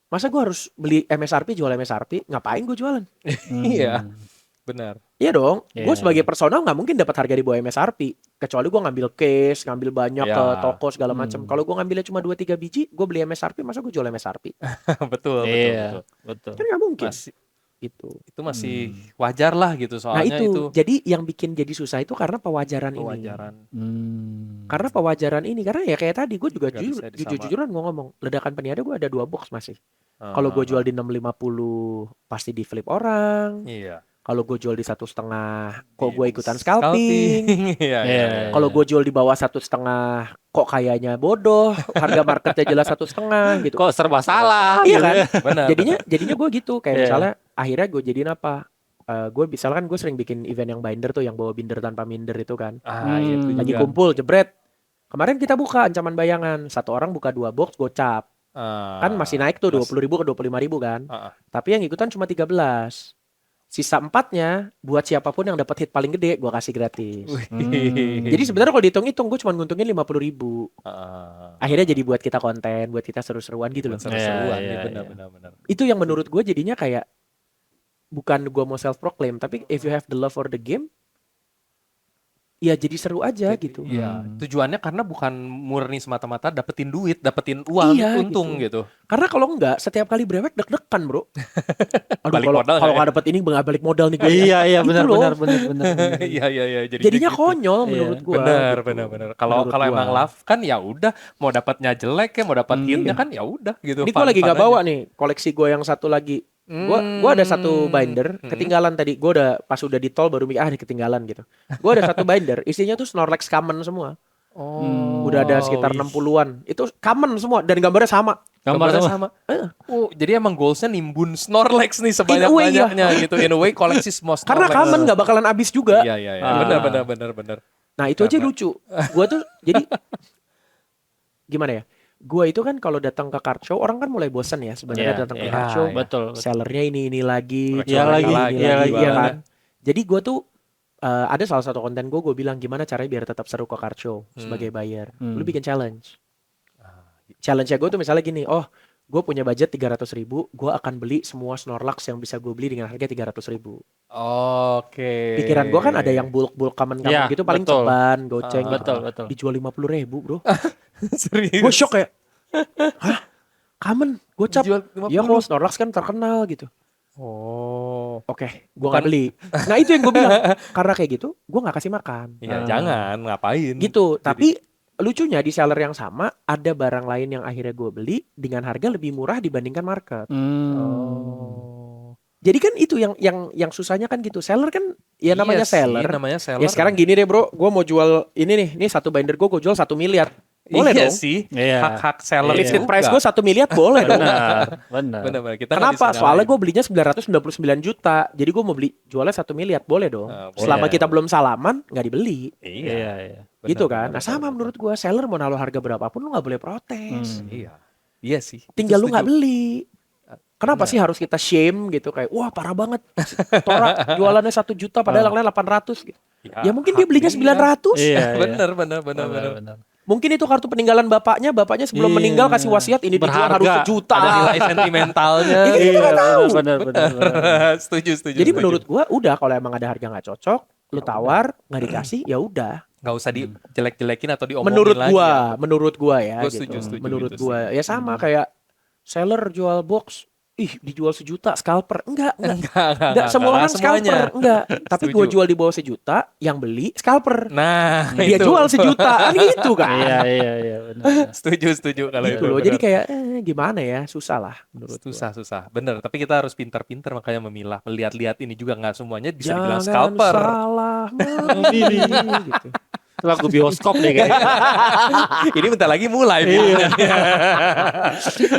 Masa gue harus beli MSRP, jual MSRP? Ngapain gue jualan? Iya, benar. Iya dong, gue sebagai personal nggak mungkin dapat harga di bawah MSRP. Kecuali gue ngambil case, ngambil banyak ke toko segala macam. Kalau gue ngambilnya cuma 2-3 biji, gue beli MSRP, masa gue jual MSRP? betul. Kan nggak mungkin. Itu masih wajar lah gitu soalnya itu. Jadi yang bikin jadi susah itu karena pewajaran ini. Karena pewajaran ini, karena ya kayak tadi gue juga jujur-jujuran gue ngomong, ledakan peniada gue ada 2 box masih. Kalau gue jual di 650 pasti di flip orang. Iya. Kalau gue jual di 1,5, kok gue ikutan scalping. Kalau gue jual di bawah 1,5, kok kayaknya bodoh. Harga marketnya jelas 1,5 gitu. Kok serba salah. Iya kan? Benar. Jadinya gue gitu. Kayak misalnya akhirnya gue jadiin apa? Gue misalkan gue sering bikin event yang binder tuh, yang bawa binder tanpa minder itu kan. Itu lagi juga. kumpul jebret. Kemarin kita buka ancaman bayangan. 1 orang buka 2 box gocap. Kan masih naik tuh 20.000 ke 25.000 kan. Tapi yang ikutan cuma 13. Sisa 4-nya buat siapapun yang dapat hit paling gede gue kasih gratis. Jadi sebenarnya kalau dihitung-hitung gue cuma nguntungin 50.000. Akhirnya jadi buat kita konten, buat kita seru-seruan gitu loh. Seru-seruan, benar. Itu yang menurut gue jadinya kayak bukan gue mau self proclaim, tapi if you have the love for the game, ya jadi seru aja gitu. Iya, tujuannya karena bukan murni semata-mata dapetin duit, dapetin uang, untung gitu. Karena kalau enggak, setiap kali brewek deg-degan, bro. Balik modal kalau nggak dapet ini nggak balik modal nih gue. Iya, benar. Iya. Jadinya konyol menurut gue. Benar. Kalau emang love kan ya udah, mau dapatnya jelek ya, mau dapat hitnya kan ya udah gitu. Ini gue lagi nggak bawa nih koleksi gue yang satu lagi. Gue ada 1 binder ketinggalan tadi. Gue udah pas udah di tol baru mikir ketinggalan gitu. Gue ada 1 binder isinya tuh Snorlax common semua. Udah ada sekitar 60-an. Itu common semua dan gambarnya sama. Gambarnya sama. Jadi emang goalsnya nimbun Snorlax nih sebanyak-banyaknya gitu. In a way koleksi semua Snorlax. Karena common nggak bakalan habis juga. Iya. Benar. Nah itu aja lucu. Gue tuh jadi gimana ya? Gue itu kan kalau datang ke card show orang kan mulai bosan ya sebenarnya datang ke card show. Betul. Sellernya ini lagi, lagi kan. Jadi gue tuh ada salah satu konten gue bilang gimana caranya biar tetap seru ke card show sebagai buyer. Lu bikin challenge. Challenge-nya gue tuh misalnya gini, gue punya budget 300.000, gue akan beli semua Snorlax yang bisa gue beli dengan harga 300.000. Oke. Pikiran gue kan ada yang bulk common Iya, gitu paling betul. ceban, goceng gitu. Betul. Dijual 50.000 bro. Serius. Gue shock kayak, hah? Common, gocap. Dijual Ya 50. kalau Snorlax kan terkenal gitu. Oh. Oke, gue gak beli. Nah itu yang gue bilang, karena kayak gitu, gue gak kasih makan. Ya jangan, ngapain. Gitu, tapi lucunya di seller yang sama, ada barang lain yang akhirnya gue beli dengan harga lebih murah dibandingkan market. Oh. Jadi kan itu yang susahnya kan gitu. Seller kan ya namanya Iya sih, seller. namanya seller. Ya sekarang gini deh bro, gue mau jual ini nih satu binder gue jual 1 miliar. Boleh iya dong. sih. Iya. Hak-hak seller Listed juga. price gue 1 miliar boleh dong. Benar. Benar. Kita nggak Kenapa? bisa Soalnya nyalain. gue belinya 999 juta. Jadi gue mau beli jualnya 1 miliar. Boleh dong. Boleh. Selama kita belum salaman, nggak dibeli. Iya. Benar, Gitu kan. benar, Nah sama benar. menurut gue, seller mau naruh harga berapapun lu nggak boleh protes. Iya. Iya sih. Tinggal lu Itu nggak setuju. beli. Kenapa sih harus kita shame gitu kayak wah parah banget. Tora jualannya 1 juta padahal yang lain 800 gitu. Ya mungkin dia belinya 900. Iya. Benar. Mungkin itu kartu peninggalan bapaknya Iya. sebelum meninggal kasih wasiat ini dijual Berharga. harus 1 juta. Ada nilai sentimentalnya. Iya, kita nggak tahu. Benar. Setuju. Jadi menurut gua udah kalau emang ada harga nggak cocok, lu tawar nggak dikasih ya udah. nggak usah dijelek-jelekin atau diomongin Menurut gua ya Gua gitu. setuju Menurut itu gua ya sama kayak seller jual box, dijual 1 juta scalper. Enggak. Semua orang scalper, enggak. Tapi Setuju. gua jual di bawah 1 juta, yang beli scalper. Nah, Dia itu. jual 1 juta, kan gitu kan. Iya, benar. Setuju kalau Gitu itu. loh. bener. Jadi kayak gimana ya, susah lah menurut gua. susah. Bener, tapi kita harus pintar-pintar makanya memilah, melihat-lihat ini juga nggak semuanya bisa dibilang Jangan scalper. salah memilih gitu. Lagu bioskop deh kayaknya. Ini bentar lagi mulai.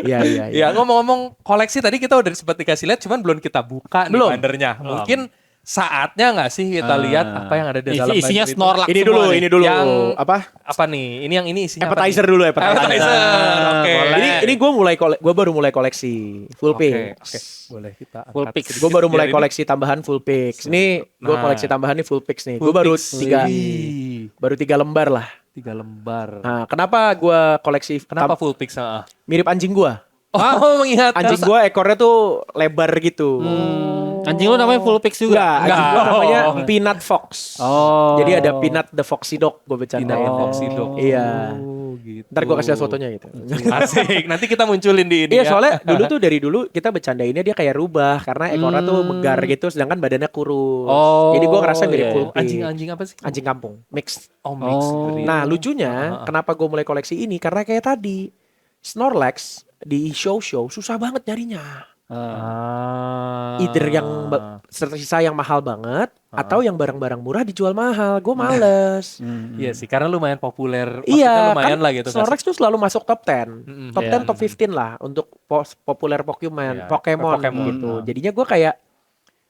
Iya. Ya ngomong-ngomong koleksi tadi kita udah sempat dikasih lihat, cuman belum kita buka nih Belum. bindernya. Mungkin saatnya nggak sih kita lihat apa yang ada di dalam Isinya binder itu? Snorlax Ini semua dulu, nih. ini dulu. Yang- Apa? Apa nih? Ini isinya apa Appetizer nih? dulu, Appetizer. Oke. Ini gue baru mulai koleksi full Oke, pix. boleh kita Full angkat pix. sedikit. Gue baru mulai Biar ini- koleksi tambahan full pix. Ini gue Nah. koleksi tambahan nih full pix nih. Full Gue baru pix. 3 Wih, baru 3 lembar lah. 3 lembar. Nah, kenapa gue koleksi Kenapa full pix? mirip anjing gue? Oh, mengingat Anjing gue ekornya tuh lebar gitu. Anjing lu namanya full pix juga? Enggak, anjing gue namanya Oh. Peanut Fox. Oh. Jadi ada Peanut the Foxy Dog, gue bercandain. Peanut Foxy Dog. Iya. Gitu. Ntar gue kasih lihat fotonya gitu. Asik. Nanti kita munculin di ini Iya ya. soalnya dari dulu kita bercandainnya dia kayak rubah karena ekornya tuh megar gitu sedangkan badannya kurus. Oh, Jadi gue ngerasa mirip iya. full pix. Anjing apa sih? Anjing kampung, mix. Oh, mix Oh. breed. Nah lucunya kenapa gue mulai koleksi ini karena kayak tadi Snorlax di show susah banget nyarinya. Either yang tersisa yang mahal banget atau yang barang-barang murah dijual mahal. Gue males. Iya sih, karena lumayan populer. Maksudnya Iya, lumayan kan lah gitu. Snorlax tuh selalu masuk top 10. Top Iya. 10, top 15 lah untuk populer Iya, Pokemon Pokemon. gitu. Jadinya gue kayak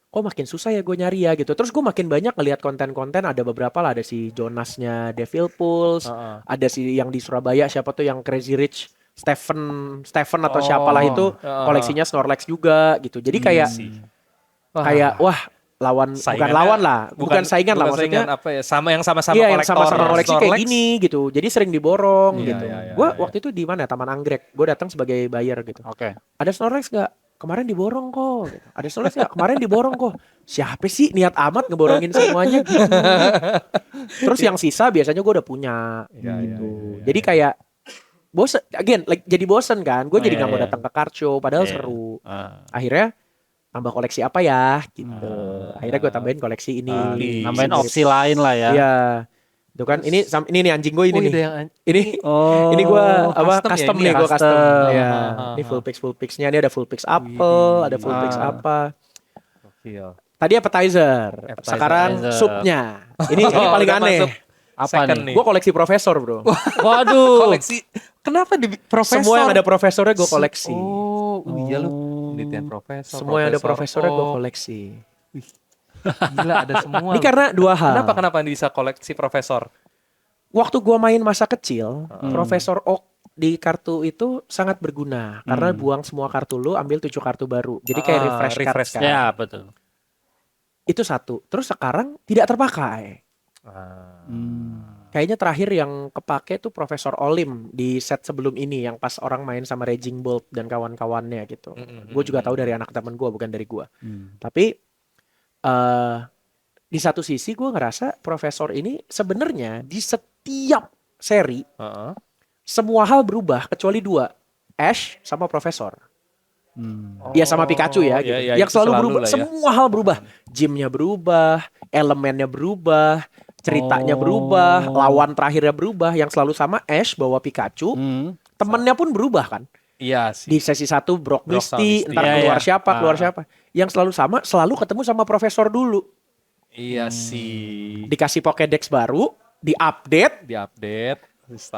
kok makin susah ya gue nyari ya gitu. Terus gue makin banyak ngelihat konten-konten, ada beberapa lah, ada si Jonasnya Devil Pulse, ada si yang di Surabaya siapa tuh yang Crazy Rich Stephen atau siapalah itu koleksinya Snorlax juga gitu. Jadi kayak kayak wah lawan bukan Saingannya- lawan lah, bukan saingan lah maksudnya. saingan apa ya? Sama yang sama-sama Iya yang kolektor sama-sama koleksi kayak Snorlax. gini gitu. Jadi sering diborong Iya, gitu. iya, iya, Gue iya. waktu itu di mana? Taman Anggrek. Gue datang sebagai buyer gitu. Oke. Ada Snorlax gak? Kemarin diborong kok. Gitu. Ada Snorlax gak? Kemarin diborong kok. Siapa sih niat amat ngeborongin semuanya gitu. Terus yang sisa biasanya gue udah punya Iya, gitu. iya, iya, Jadi kayak bosen, jadi bosen kan. Gue jadi Iya, nggak mau iya. datang ke card show. Padahal Iya. seru. Akhirnya tambah koleksi apa ya gitu. Akhirnya gue tambahin koleksi ini. Nambahin opsi lain lah ya. Iya. Itu kan ini nih anjing gue ini Oh, nih. ada yang Ini Oh. ini gue custom ya, custom ini nih ya? gue custom. Custom. Ya. Ah, Ini ah, full pixnya ini ada full pix apple, ada full pix apa. Gokil. Tadi appetizer. Sekarang supnya. Ini paling Udah aneh. masuk Apa second nih? Gue koleksi profesor, bro. Waduh. Koleksi. Kenapa di profesor? Semua yang ada profesornya gue koleksi. Oh, iya lu penelitian profesor. Semua yang ada profesornya gue Oh, koleksi. Gila ada semua. Ini karena dua hal. Kenapa bisa koleksi profesor? Waktu gue main masa kecil, Profesor Oak di kartu itu sangat berguna karena buang semua kartu lu, ambil 7 kartu baru. Jadi kayak refresh card refresh kan. Ya, betul. Itu satu. Terus sekarang tidak terpakai. Kayaknya terakhir yang kepake tuh Profesor Olim di set sebelum ini yang pas orang main sama Raging Bolt dan kawan-kawannya gitu. Gue juga tahu dari anak teman gue bukan dari gue. Tapi di satu sisi gue ngerasa Profesor ini sebenarnya di setiap seri semua hal berubah kecuali 2, Ash sama Profesor. Ya sama Pikachu ya, gitu. Yang selalu berubah, semua hal berubah. Gymnya berubah, elemennya berubah, ceritanya berubah, lawan terakhirnya berubah. Yang selalu sama Ash bawa Pikachu, temennya pun berubah kan. Iya sih. Di sesi 1 Brock Misty, Misty. entar keluar siapa. Yang selalu sama, selalu ketemu sama Profesor dulu. Iya sih. Dikasih Pokédex baru, diupdate.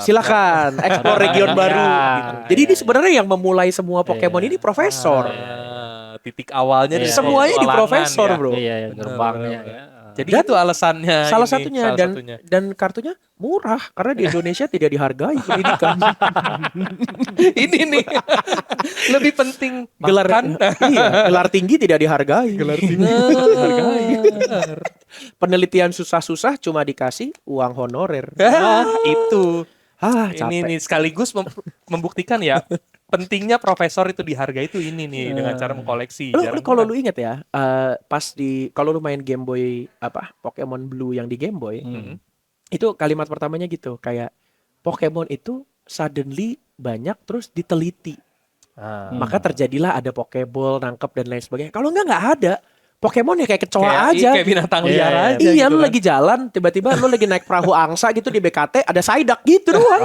Silakan explore region baru. Gitu. Jadi ini sebenarnya yang memulai semua Pokemon ini Profesor. Titik awalnya Semuanya di Profesor, bro. Iya, gerbangnya. Jadi itu alasannya. Salah satunya dan kartunya murah karena di Indonesia tidak dihargai pendidikan. Ini nih lebih penting gelar tinggi tidak dihargai. Penelitian susah-susah cuma dikasih uang honorer. Itu. Capek. Ini sekaligus membuktikan ya pentingnya Profesor itu dihargai itu ini nih dengan cara mengkoleksi. Kalau lu inget ya, pas kalau lu main Game Boy Pokemon Blue yang di Game Boy, itu kalimat pertamanya gitu kayak Pokemon itu suddenly banyak terus diteliti. Maka terjadilah ada Pokeball, nangkep dan lain sebagainya. Kalau nggak ada. Pokemon ya kayak kecoa aja. Kayak binatang liar aja. Iya, gitu lu lagi jalan, tiba-tiba lu lagi naik perahu angsa gitu di BKT, ada Psyduck gitu doang.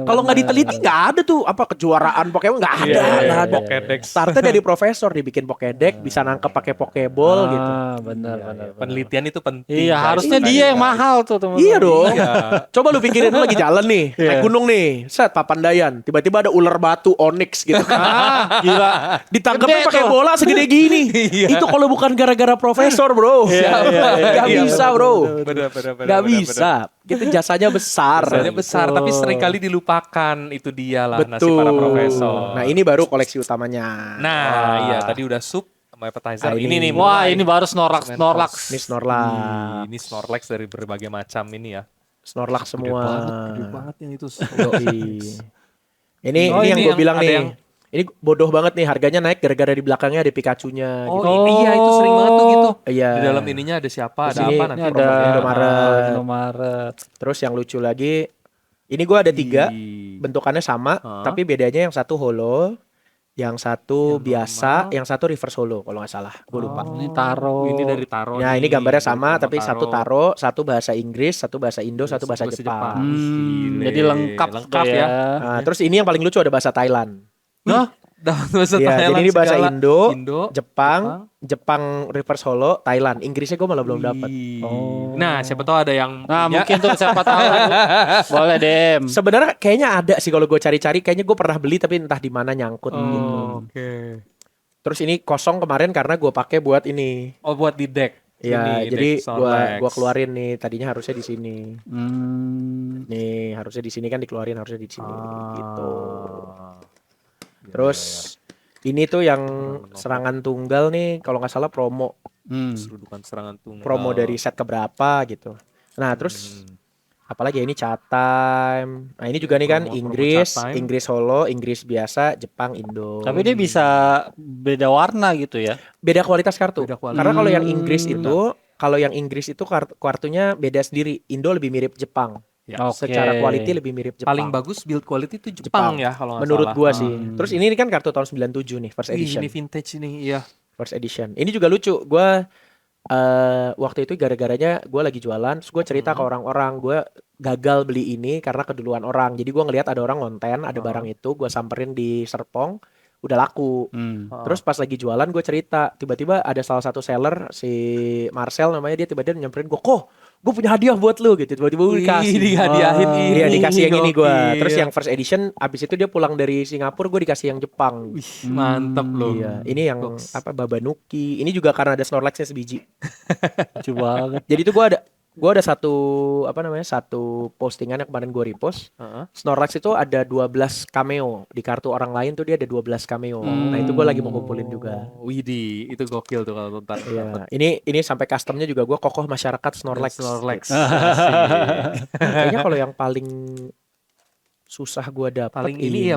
Kalau nggak diteliti nggak ada tuh kejuaraan Pokemon nggak ada. Pokédex. Startnya dari Profesor dibikin Pokédex, bisa nangkep pakai Pokeball gitu. Benar. Penelitian itu penting. Iya, harusnya dia yang mahal tuh teman-teman. Iya dong. Coba lu pikirin lu lagi jalan nih, naik gunung nih, set Papandayan, tiba-tiba ada ular batu Onyx gitu kan. Gila. Ditangkapnya pakai bola segede gini. Itu kalau bukan gara-gara Profesor, bro. Gak bisa, bro. Gak bisa. Gitu jasanya besar. Tapi seringkali dilupakan. Itu dia lah nasib para Profesor. Nah, ini baru koleksi utamanya. Nah, iya tadi udah soup sama appetizer. Ini nih. Wah, ini baru Snorlax. Ini Snorlax. Ini Snorlax dari berbagai macam ini ya. Snorlax semua. Gede banget yang itu. Ini yang gue bilang nih. Ini bodoh banget nih, harganya naik gara-gara di belakangnya ada Pikachu-nya. Iya itu sering banget tuh gitu. Iya. Di dalam ininya ada siapa, ada apa nanti. Ada Indomaret. Terus yang lucu lagi, ini gue ada 3, bentukannya sama, tapi bedanya yang satu holo, yang satu biasa, yang satu reverse holo kalau nggak salah. Gue lupa. Ini Taro. Ini dari Taro. Nah ini gambarnya sama, tapi satu Taro, satu bahasa Inggris, satu bahasa Indo, satu bahasa Jepang. Jadi lengkap ya. Nah, terus ini yang paling lucu ada bahasa Thailand. Bahasa Thailand. Jadi ini bahasa Indo, Jepang reverse holo, Thailand. Inggrisnya gue malah belum dapat. Nah, siapa tahu ada yang mungkin tuh siapa tahu. Boleh, Dem. Sebenarnya kayaknya ada sih kalau gue cari-cari, kayaknya gue pernah beli tapi entah di mana nyangkut gitu. Terus ini kosong kemarin karena gue pakai buat ini. Oh, buat di deck. Iya, jadi gua keluarin nih. Tadinya harusnya di sini. Nih, harusnya di sini kan dikeluarin, harusnya di sini gitu. Terus ini tuh yang serangan tunggal nih, kalau nggak salah promo. Serudukan serangan tunggal. Promo dari set keberapa gitu. Nah terus apalagi ini chat time. Nah ini juga nih kan Inggris holo, Inggris biasa, Jepang, Indo. Tapi dia bisa beda warna gitu ya? Beda kualitas kartu. Karena kalau yang Inggris itu kartunya beda sendiri. Indo lebih mirip Jepang. Secara quality lebih mirip Jepang. Paling bagus build quality itu Jepang ya kalau nggak menurut salah. Gua sih. Terus ini kan kartu tahun 97 nih, first edition. Ini vintage ini, iya. First edition. Ini juga lucu. Gua waktu itu gara-garanya gue lagi jualan, terus gue cerita ke orang-orang gue gagal beli ini karena keduluan orang. Jadi gue ngelihat ada orang ngonten, ada barang itu, gue samperin di Serpong, udah laku. Terus pas lagi jualan gue cerita, tiba-tiba ada salah satu seller si Marcel namanya, dia tiba-tiba nyamperin gue, gue punya hadiah buat lu gitu. Tiba-tiba gue dikasih. Dia dikasih yang ini gue. Terus yang first edition, abis itu dia pulang dari Singapura, gue dikasih yang Jepang. Mantep loh. Iya. Ini yang Babanuki. Ini juga karena ada Snorlax-nya sebiji. Lucu banget. Jadi itu gue Gue ada satu postingan yang kemarin gue repost. Snorlax itu ada 12 cameo di kartu orang lain tuh, dia ada 12 cameo. Nah itu gue lagi mau kumpulin juga. Widih, itu gokil tuh kalau ntar. Iya, ini sampai customnya juga gue kokoh masyarakat Snorlax. Kayaknya kalau yang paling susah gue dapat Paling ini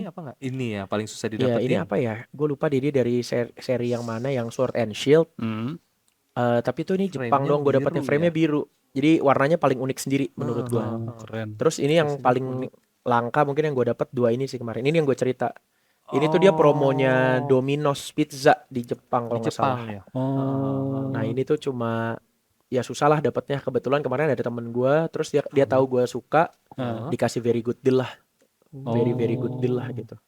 apa nggak? Ini ya paling susah ya, didapetin. ini apa ya? Gue lupa dia dari seri yang mana, yang Sword and Shield. Tapi itu ini Jepang Frame-nya dong gue dapetnya, biru frame-nya biru. Jadi warnanya paling unik sendiri menurut gue. Keren. Terus ini yang paling langka mungkin yang gue dapet 2 ini sih kemarin. Ini yang gue cerita. Ini tuh dia promonya Domino's Pizza di Jepang kalau nggak salah. ya. Nah ini tuh cuma ya susah lah dapetnya. Kebetulan kemarin ada temen gue, terus dia tahu gue suka, dikasih very good deal lah. Very good deal lah gitu.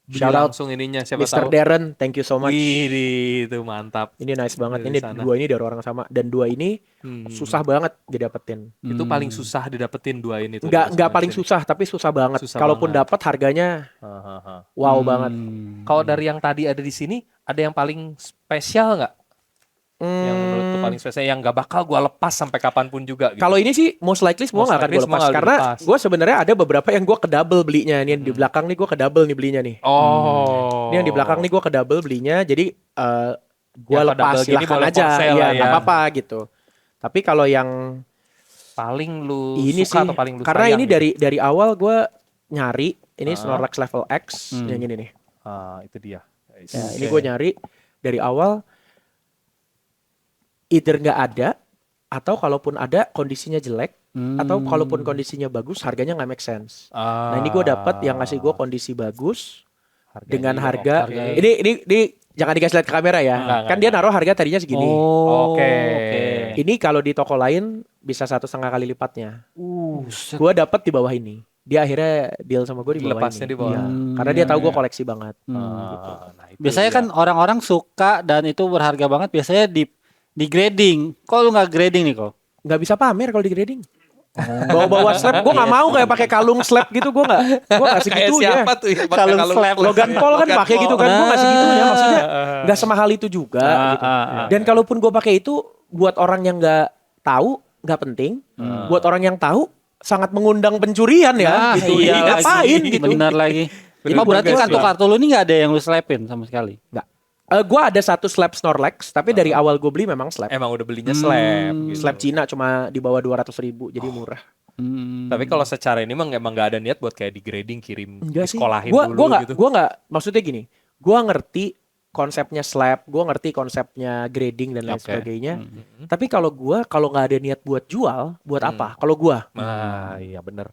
Shout out Langsung ininya siapa Mr. tahu. Darren, thank you so much. Widih, itu mantap. Ini nice banget. Dari Ini sana. 2 ini dari orang sama, dan 2 ini susah banget didapetin. Itu paling susah didapetin 2 ini tuh. Nggak paling susah, tapi susah banget. Susah Kalaupun banget. dapat harganya wow banget. Kalau dari yang tadi ada di sini, ada yang paling spesial nggak? Yang menurut tuh paling spesial, yang nggak bakal gue lepas sampai kapanpun juga. Gitu. Kalau ini sih most likely semua Most nggak akan likely gue semua lepas, nggak karena dilepas. gue sebenarnya ada beberapa yang gue ke double belinya. Ini yang di belakang nih gue ke double nih belinya nih. Ini yang di belakang nih gue ke double belinya. Jadi gue Ya, lepas double gini silahkan boleh aja, for sale ya lah nggak ya. apa-apa gitu. Tapi kalau yang paling lu ini suka sih, atau paling lu karena sayang ini gitu? dari awal gue nyari ini Snorlax level X yang ini nih. Itu dia. Ya, ini gue nyari dari awal, either nggak ada, atau kalaupun ada kondisinya jelek, atau kalaupun kondisinya bagus harganya nggak make sense. Nah ini gue dapat yang ngasih gue kondisi bagus dengan harga. Ini jangan dikasih lihat ke kamera ya. Kan dia naruh harga tadinya segini. Oke. Ini kalau di toko lain bisa 1,5 kali lipatnya. Gue dapat di bawah ini. Dia akhirnya deal sama gue di bawah Dilepasnya ini. di bawah. Iya. Karena dia tahu gue koleksi banget. Gitu. Nah, itu Biasanya dia. kan orang-orang suka dan itu berharga banget, biasanya di grading. Kok lu nggak grading nih kok? Nggak bisa pamer kalau di grading. Bawa-bawa slab, gue nggak mau kayak pakai kalung slab gitu, gue nggak segitu ya. siapa tuh ya pakai Kalung kalung slab. Logan Paul kan pakai gitu kan, gue nggak segitu ya, maksudnya nggak semahal itu juga. Gitu. Dan kalaupun gue pakai itu buat orang yang nggak tahu, nggak penting. Buat orang yang tahu, sangat mengundang pencurian ya. Gitu. Iya, Jadi ngapain lagi. gitu? Benar lagi. Jadi Oh, berarti progres kartu-kartu lu ini nggak ada yang lu slapin sama sekali? Nggak. Gue ada satu slab Snorlax, tapi dari awal gue beli memang slab. Emang udah belinya slab. Gitu. Slab Cina cuma di bawah 200.000, jadi murah. Tapi kalau secara ini emang nggak ada niat buat kayak di grading, kirim Enggak sih. sekolahin Gua dulu nggak, gitu. Gua nggak, maksudnya gini. Gua ngerti konsepnya slab, gua ngerti konsepnya grading dan lain sebagainya. Tapi kalau nggak ada niat buat jual, buat apa? Kalau gua Nah, iya bener.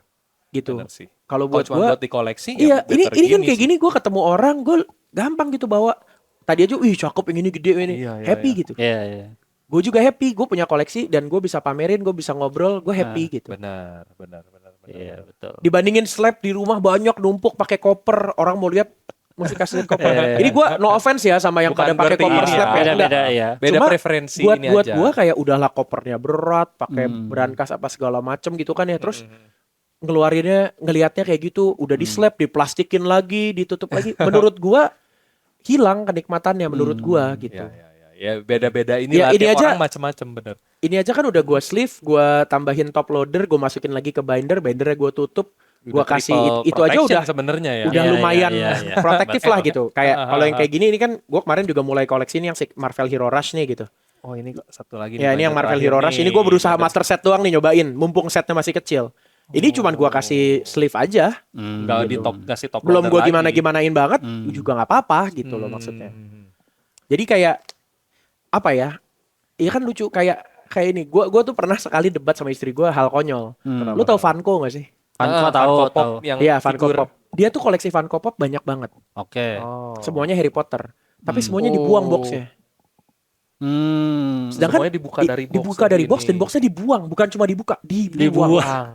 gitu. Bener sih. Kalau Kalau buat cuma gua, buat di koleksi, iya, ya ini better kan gini kayak sih. gini. Gua ketemu orang, gua gampang gitu bawa. Tadi aja, wih cakep yang ini gede ini, Iya, iya, happy iya. gitu. Iya, iya. Gue juga happy, gue punya koleksi dan gue bisa pamerin, gue bisa ngobrol, gue happy gitu. Benar. Iya, betul. Dibandingin slab di rumah banyak numpuk pakai koper, orang mau lihat mesti kasih lihat koper. Ini gue no offense ya sama yang Bukan pada pakai berarti koper ini slab ya. ya. Enggak. Beda-beda ya. Beda Cuma preferensi buat ini buat aja. gue kayak udahlah kopernya berat, pakai brankas apa segala macem gitu kan ya. Terus ngeluarinnya, ngelihatnya kayak gitu, udah di slab, diplastikin lagi, ditutup lagi. Menurut gue hilang kenikmatannya menurut gue gitu. Ya beda-beda ini Ya, lah, ini tiap aja- orang macam-macam bener. Ini aja kan udah gue sleeve, gue tambahin top loader, gue masukin lagi ke bindernya gue tutup, gue Udah kasih triple itu aja protection udah sebenarnya ya. udah Iya, lumayan iya, iya. protektif lah gitu. Kayak kalau yang kayak gini ini kan gue kemarin juga mulai koleksi ini yang si Marvel Hero Rush nih gitu. Oh ini satu lagi. Ya ini yang Marvel Hero Rush. Ini gue berusaha master set doang nih nyobain, mumpung setnya masih kecil. Ini cuman gue kasih sleeve aja, Enggak di top, kasih top belum loader gue lagi. gimana-gimanain banget, juga nggak apa-apa gitu loh maksudnya. Jadi kayak apa ya? Iya kan lucu kayak ini. Gue tuh pernah sekali debat sama istri gue hal konyol. Lu tahu Funko gak sih? Funko tahu, Funko Pop tahu. yang Iya, Funko figur. Pop. Dia tuh koleksi Funko Pop banyak banget. Oke. Semuanya Harry Potter. Tapi semuanya dibuang boxnya. Sedangkan Semuanya dibuka dari box dibuka dari box begini. dan boxnya dibuang, bukan cuma dibuka, dibuang. Dibuang.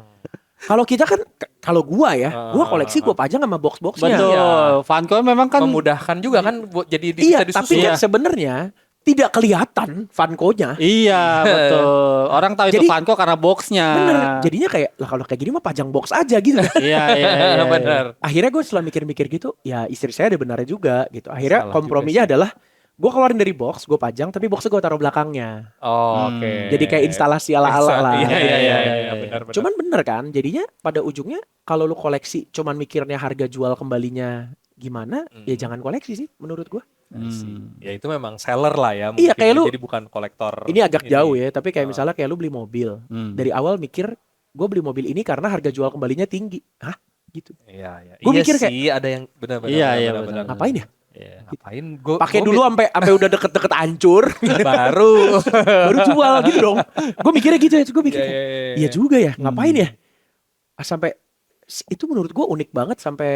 Kalau kita kan, kalau gua ya, gua koleksi gua pajang sama box-boxnya. Betul. Iya. Funko memang kan Memudahkan juga kan buat jadi Iya, bisa tapi disusun. kan sebenarnya tidak kelihatan Funko-nya. Iya, betul. Orang tahu itu Jadi- Funko karena boxnya. Bener, jadinya kayak lah kalau kayak gini mah pajang box aja gitu. Iya, iya, iya. Bener. Akhirnya gue setelah mikir-mikir gitu, ya istri saya ada benarnya juga gitu. Akhirnya Salah komprominya adalah Gue keluarin dari box, gue pajang, tapi boxnya gue taruh belakangnya. Oh, oke. Jadi kayak instalasi ala-ala lah. Iya, benar-benar. Cuman bener kan, jadinya pada ujungnya kalau lu koleksi cuman mikirnya harga jual kembalinya gimana, ya jangan koleksi sih menurut gue. Ya itu memang seller lah ya. Iya, kayak lu, jadi bukan kolektor. ini agak jauh ya, tapi kayak misalnya kayak lu beli mobil. Dari awal mikir, gue beli mobil ini karena harga jual kembalinya tinggi. Hah? Gitu. Iya. Gue mikir kayak, sih ada yang benar-benar. Iya, benar. ngapain ya? Ngapain? Pakai dulu sampai udah deket-deket hancur, baru jual gitu dong. Gue mikirnya gitu ya, gue mikir, iya juga ya, ngapain ya? Sampai itu menurut gue unik banget sampai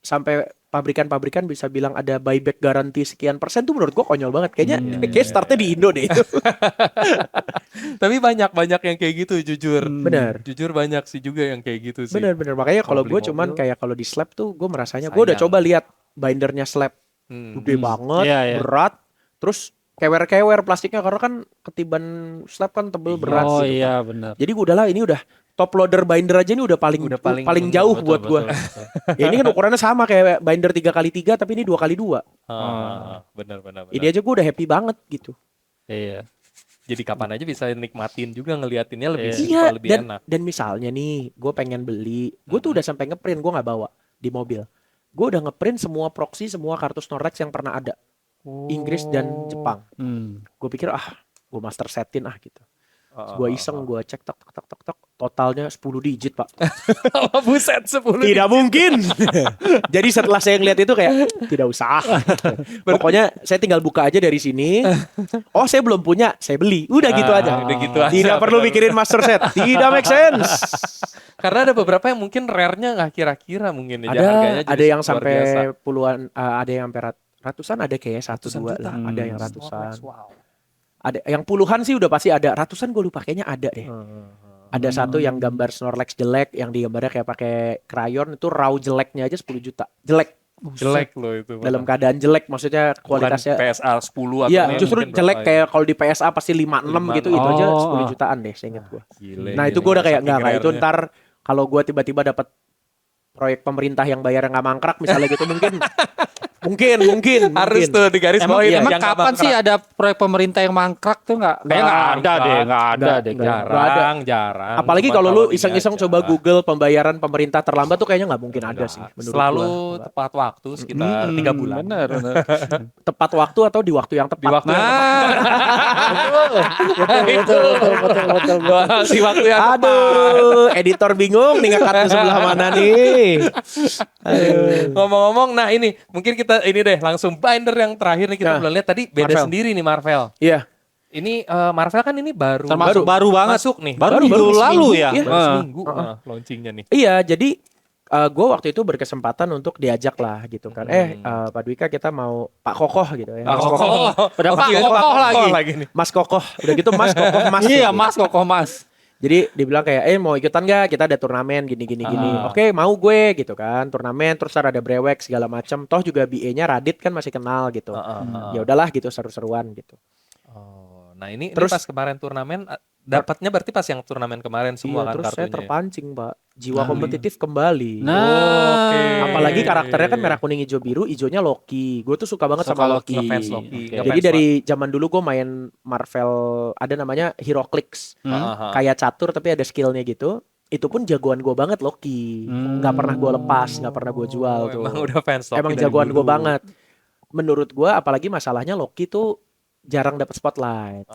sampai pabrikan-pabrikan bisa bilang ada buyback garansi sekian persen tuh menurut gue konyol banget. Kayaknya kayak startnya di Indo deh itu. Tapi banyak yang kayak gitu jujur. Benar. Jujur banyak sih juga yang kayak gitu sih. Benar. Makanya kalau gue cuman kayak kalau di slab tuh gue merasanya gue udah coba lihat bindernya slab gede banget, berat, terus kewer-kewer plastiknya karena kan ketiban slab kan tebel berat. Oh gitu iya kan. benar. Jadi gue udahlah ini udah top loader binder aja ini udah paling jauh buat gue. Ya ini kan ukurannya sama kayak binder 3x3 tapi ini 2x2. Benar. Ini aja gue udah happy banget gitu. Iya. Jadi kapan aja bisa nikmatin juga ngeliatinnya lebih enak. Dan misalnya nih, gue pengen beli, gue tuh udah sampai ngeprint, gue nggak bawa di mobil. Gue udah ngeprint semua proxy, semua kartu Snorlax yang pernah ada, Inggris dan Jepang. Gue pikir gue master setin gitu. Gue iseng, gue cek tok, totalnya 10 digit pak. Buset 10. Tidak mungkin. Jadi setelah saya ngeliat itu kayak tidak usah. Pokoknya saya tinggal buka aja dari sini. Oh saya belum punya, saya beli. Udah gitu aja. Tidak perlu mikirin master set. Tidak make sense. Karena ada beberapa yang mungkin rare-nya nggak kira-kira mungkin harganya. Ada yang sampai puluhan, ada yang sampai ratusan, ada kayak 1-2 lah. Ada yang ratusan. Ada yang puluhan sih udah pasti ada, ratusan gue lupa kayaknya ada deh. Ada satu yang gambar Snorlax jelek, yang digambarnya kayak pakai krayon itu raw jeleknya aja 10 juta. Jelek loh itu. Dalam keadaan jelek maksudnya kualitasnya. Bukan PSA 10 atau iya, justru jelek kayak kalau di PSA pasti 56 gitu, itu aja 10 jutaan deh seingat gue. Nah itu gue udah kayak enggak itu ntar kalau gue tiba-tiba dapat proyek pemerintah yang bayar nggak mangkrak misalnya gitu mungkin harus tuh di garis bawah. Emang kapan sih ada proyek pemerintah yang mangkrak tuh nggak ada deh. Jarang. Apalagi kalau lu iseng-iseng coba Google pembayaran pemerintah terlambat tuh kayaknya nggak mungkin ada sih. Selalu tepat waktu sekitar 3 bulan. Benar. Tepat waktu atau di waktu yang tepat. Di waktu di waktu yang tepat. Aduh, editor bingung nih ngangkat sebelah mana nih. Ngomong-ngomong, nah ini mungkin kita ini deh langsung binder yang terakhir nih kita belum lihat tadi beda Marvel sendiri nih Marvel. Iya. Ini Marvel kan ini baru banget. Masuk nih. Baru minggu lalu ya. Baru seminggu launchingnya nih. Iya, jadi gue waktu itu berkesempatan untuk diajak lah gitu kan. Pak Dwika kita mau Pak Kokoh gitu ya. Pak Kokoh. Udah Pak Kokoh lagi nih. Mas Kokoh. Udah gitu Mas Kokoh Mas. Iya, Mas Kokoh Mas. Jadi dibilang kayak mau ikutan gak? Kita ada turnamen gini. Oke, mau gue gitu kan. Turnamen terus ada brewek segala macam. Toh juga BA-nya Radit kan masih kenal gitu. Ya udahlah gitu seru-seruan gitu. Nah ini terus pas kemarin turnamen dapatnya berarti pas yang turnamen kemarin semua kan terus kartunya. Saya terpancing, Pak. Jiwa kompetitif kembali. Apalagi karakternya kan merah kuning hijau biru, hijaunya Loki. Gue tuh suka banget sama Loki. Ngefans Loki. Jadi dari zaman dulu gue main Marvel ada namanya HeroClix. Kayak catur tapi ada skillnya gitu. Itu pun jagoan gue banget Loki. Gak pernah gue lepas, gak pernah gue jual tuh. Emang udah fans Loki. Emang jagoan gue banget. Menurut gue apalagi masalahnya Loki tuh jarang dapat spotlight.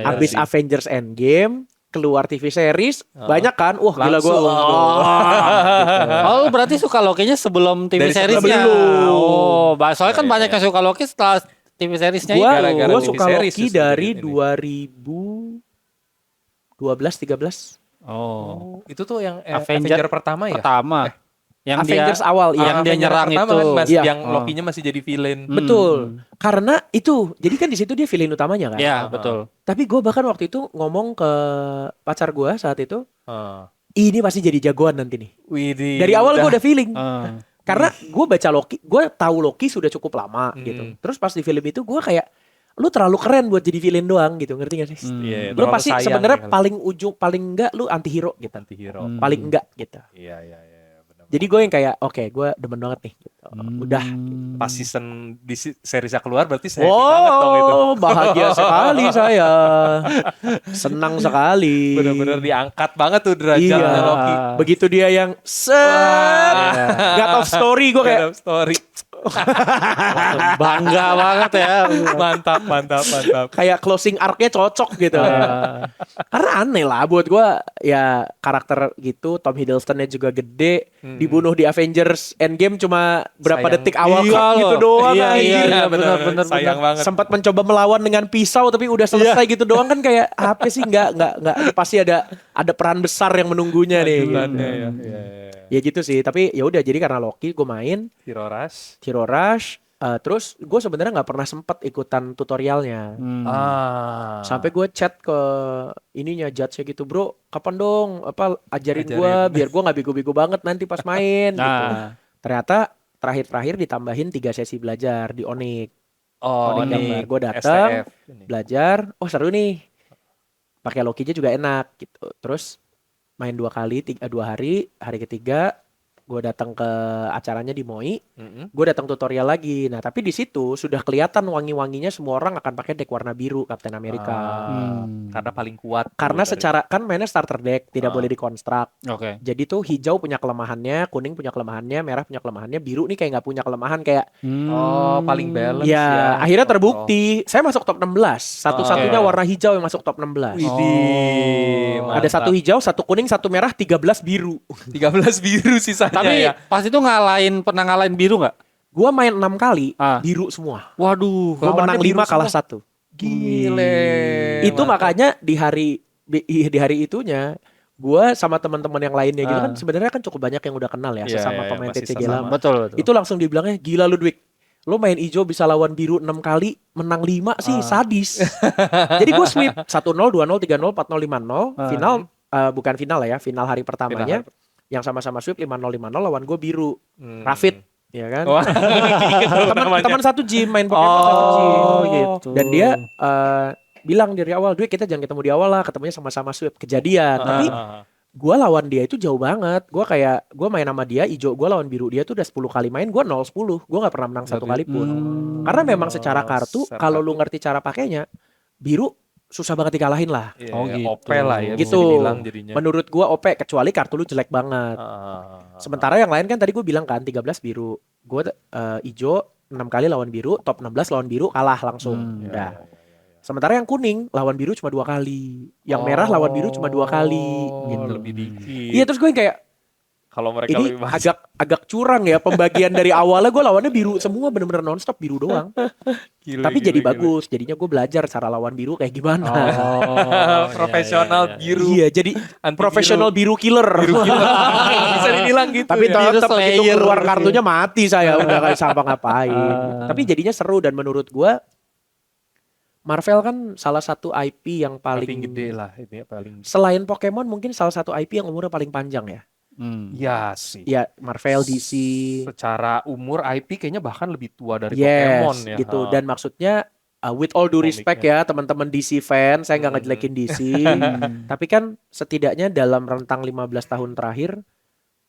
Abis Avengers Endgame keluar TV series banyak kan, gila gue. Oh berarti suka Loki-nya sebelum TV seriesnya. Soalnya kan banyak yang suka Loki setelah TV seriesnya itu. Gue suka Loki dari 2012-13. Itu tuh yang Avenger pertama ya? Yang Avengers awal yang dia nyerang itu yang Loki-nya masih jadi villain. Betul. Karena itu, jadi kan di situ dia villain utamanya kan. Iya, betul. Tapi gue bahkan waktu itu ngomong ke pacar gue saat itu, ini pasti jadi jagoan nanti nih. Dari awal gue udah feeling. Karena gue baca Loki, gue tahu Loki sudah cukup lama gitu. Terus pas di film itu gue kayak, lu terlalu keren buat jadi villain doang gitu, ngerti gak sih? Lu pasti sebenarnya paling enggak lu anti-hero gitu. Paling enggak gitu. Iya. Jadi gue yang kayak gue demen banget nih gitu. Udah. Pas season di seriesnya keluar berarti saya happy banget dong itu. Bahagia sekali saya. Senang sekali. Bener-bener diangkat banget tuh derajatnya Iya. Loki. Begitu dia yang God of Story gue kayak God of Story. Bangga banget ya. Mantap. kayak closing arc-nya cocok gitu. Karena aneh lah buat gue ya karakter gitu. Tom Hiddleston-nya juga gede. Dibunuh di Avengers Endgame cuma berapa Sayang. detik awal Iya gitu loh. doang. Iya, anjir. iya, bener. bener. Sayang banget. Sempat mencoba melawan dengan pisau tapi udah selesai gitu doang kan kayak apa sih nggak pasti ada peran besar yang menunggunya nih. Lanjutannya ya. Ya gitu sih, tapi ya udah jadi karena Loki gue main Hero Rush. terus gue sebenarnya nggak pernah sempet ikutan tutorialnya. Sampai gue chat ke ininya judge-nya gitu, bro, kapan dong ajarin gue biar gue nggak bego-bego banget nanti pas main gitu. Ternyata terakhir ditambahin 3 sesi belajar di Onyx. Gambar. Gue datang belajar, seru nih, pakai Loki-nya juga enak gitu. Terus main 2 hari, hari ketiga gue datang ke acaranya di MOI, gue datang tutorial lagi. Nah tapi di situ sudah kelihatan wangi-wanginya semua orang akan pakai deck warna biru Captain America. Karena paling kuat. Karena secara kan mainnya starter deck, tidak boleh dikonstruk. Oke. Jadi tuh hijau punya kelemahannya, kuning punya kelemahannya, merah punya kelemahannya, biru nih kayak nggak punya kelemahan kayak. Paling balance Ya akhirnya terbukti. Saya masuk top 16. Satu-satunya warna hijau yang masuk top 16. Ada 1 hijau, 1 kuning, 1 merah, 13 biru. 13 biru sisanya. Tapi ya. pas itu pernah ngalahin biru nggak? Gua main 6 kali, biru semua. Waduh. Gua menang 5 kalah 1. Gile. Itu makanya di hari itunya gua sama teman-teman yang lainnya gitu kan sebenarnya kan cukup banyak yang udah kenal ya sesama pemain TCG lama. Betul. Itu langsung dibilangnya gila Ludwig. Lo main hijau bisa lawan biru 6 kali, menang 5 sih sadis. Jadi gue sweep 1-0, 2-0, 3-0, 4-0, 5-0. Final bukan final ya, final hari pertamanya yang sama-sama sweep 5-0 lawan gue biru. Rafid, ya kan? Teman satu gym main Pokemon satu gym gitu. Dan dia bilang dari awal, "Duit kita jangan ketemu di awal lah, ketemunya sama-sama sweep." Kejadian. Tapi gue lawan dia itu jauh banget. Gue main sama dia, hijau gue lawan biru dia tuh udah 10 kali main, gue 0-10. Gue gak pernah menang 1 kali pun. Karena memang secara kartu, kalau lu ngerti cara pakainya, biru susah banget dikalahin lah. Gitu. OP gitu. lah ya. Gitu. Bisa dibilang jadinya. Menurut gue OP, kecuali kartu lu jelek banget. Sementara yang lain kan tadi gue bilang kan 13 biru. Gue hijau 6 kali lawan biru, top 16 lawan biru kalah langsung. Udah. Sementara yang kuning lawan biru cuma 2 kali, yang merah lawan biru cuma 2 kali. Gitu. Lebih dikit. Iya terus gue yang kayak Kalau mereka ini lebih banyak. agak curang ya pembagian dari awalnya gue lawannya biru semua bener-bener nonstop biru doang. Tapi jadi bagus, jadinya gue belajar cara lawan biru kayak gimana. Profesional biru. Iya jadi Anti profesional biru killer. Bisa dibilang gitu. Tapi ya. tetap begitu Slayer. keluar kartunya mati saya udah kayak sampah ngapain. Tapi jadinya seru dan menurut gue Marvel kan salah satu IP yang paling gede lah ini paling. Selain Pokemon mungkin salah satu IP yang umurnya paling panjang ya. Ya sih. Ya Marvel, DC. Secara umur IP kayaknya bahkan lebih tua dari Yes, Pokemon ya. gitu. Dan maksudnya with all due respect ya teman-teman DC fans, saya nggak ngejelekin DC. Tapi kan setidaknya dalam rentang 15 tahun terakhir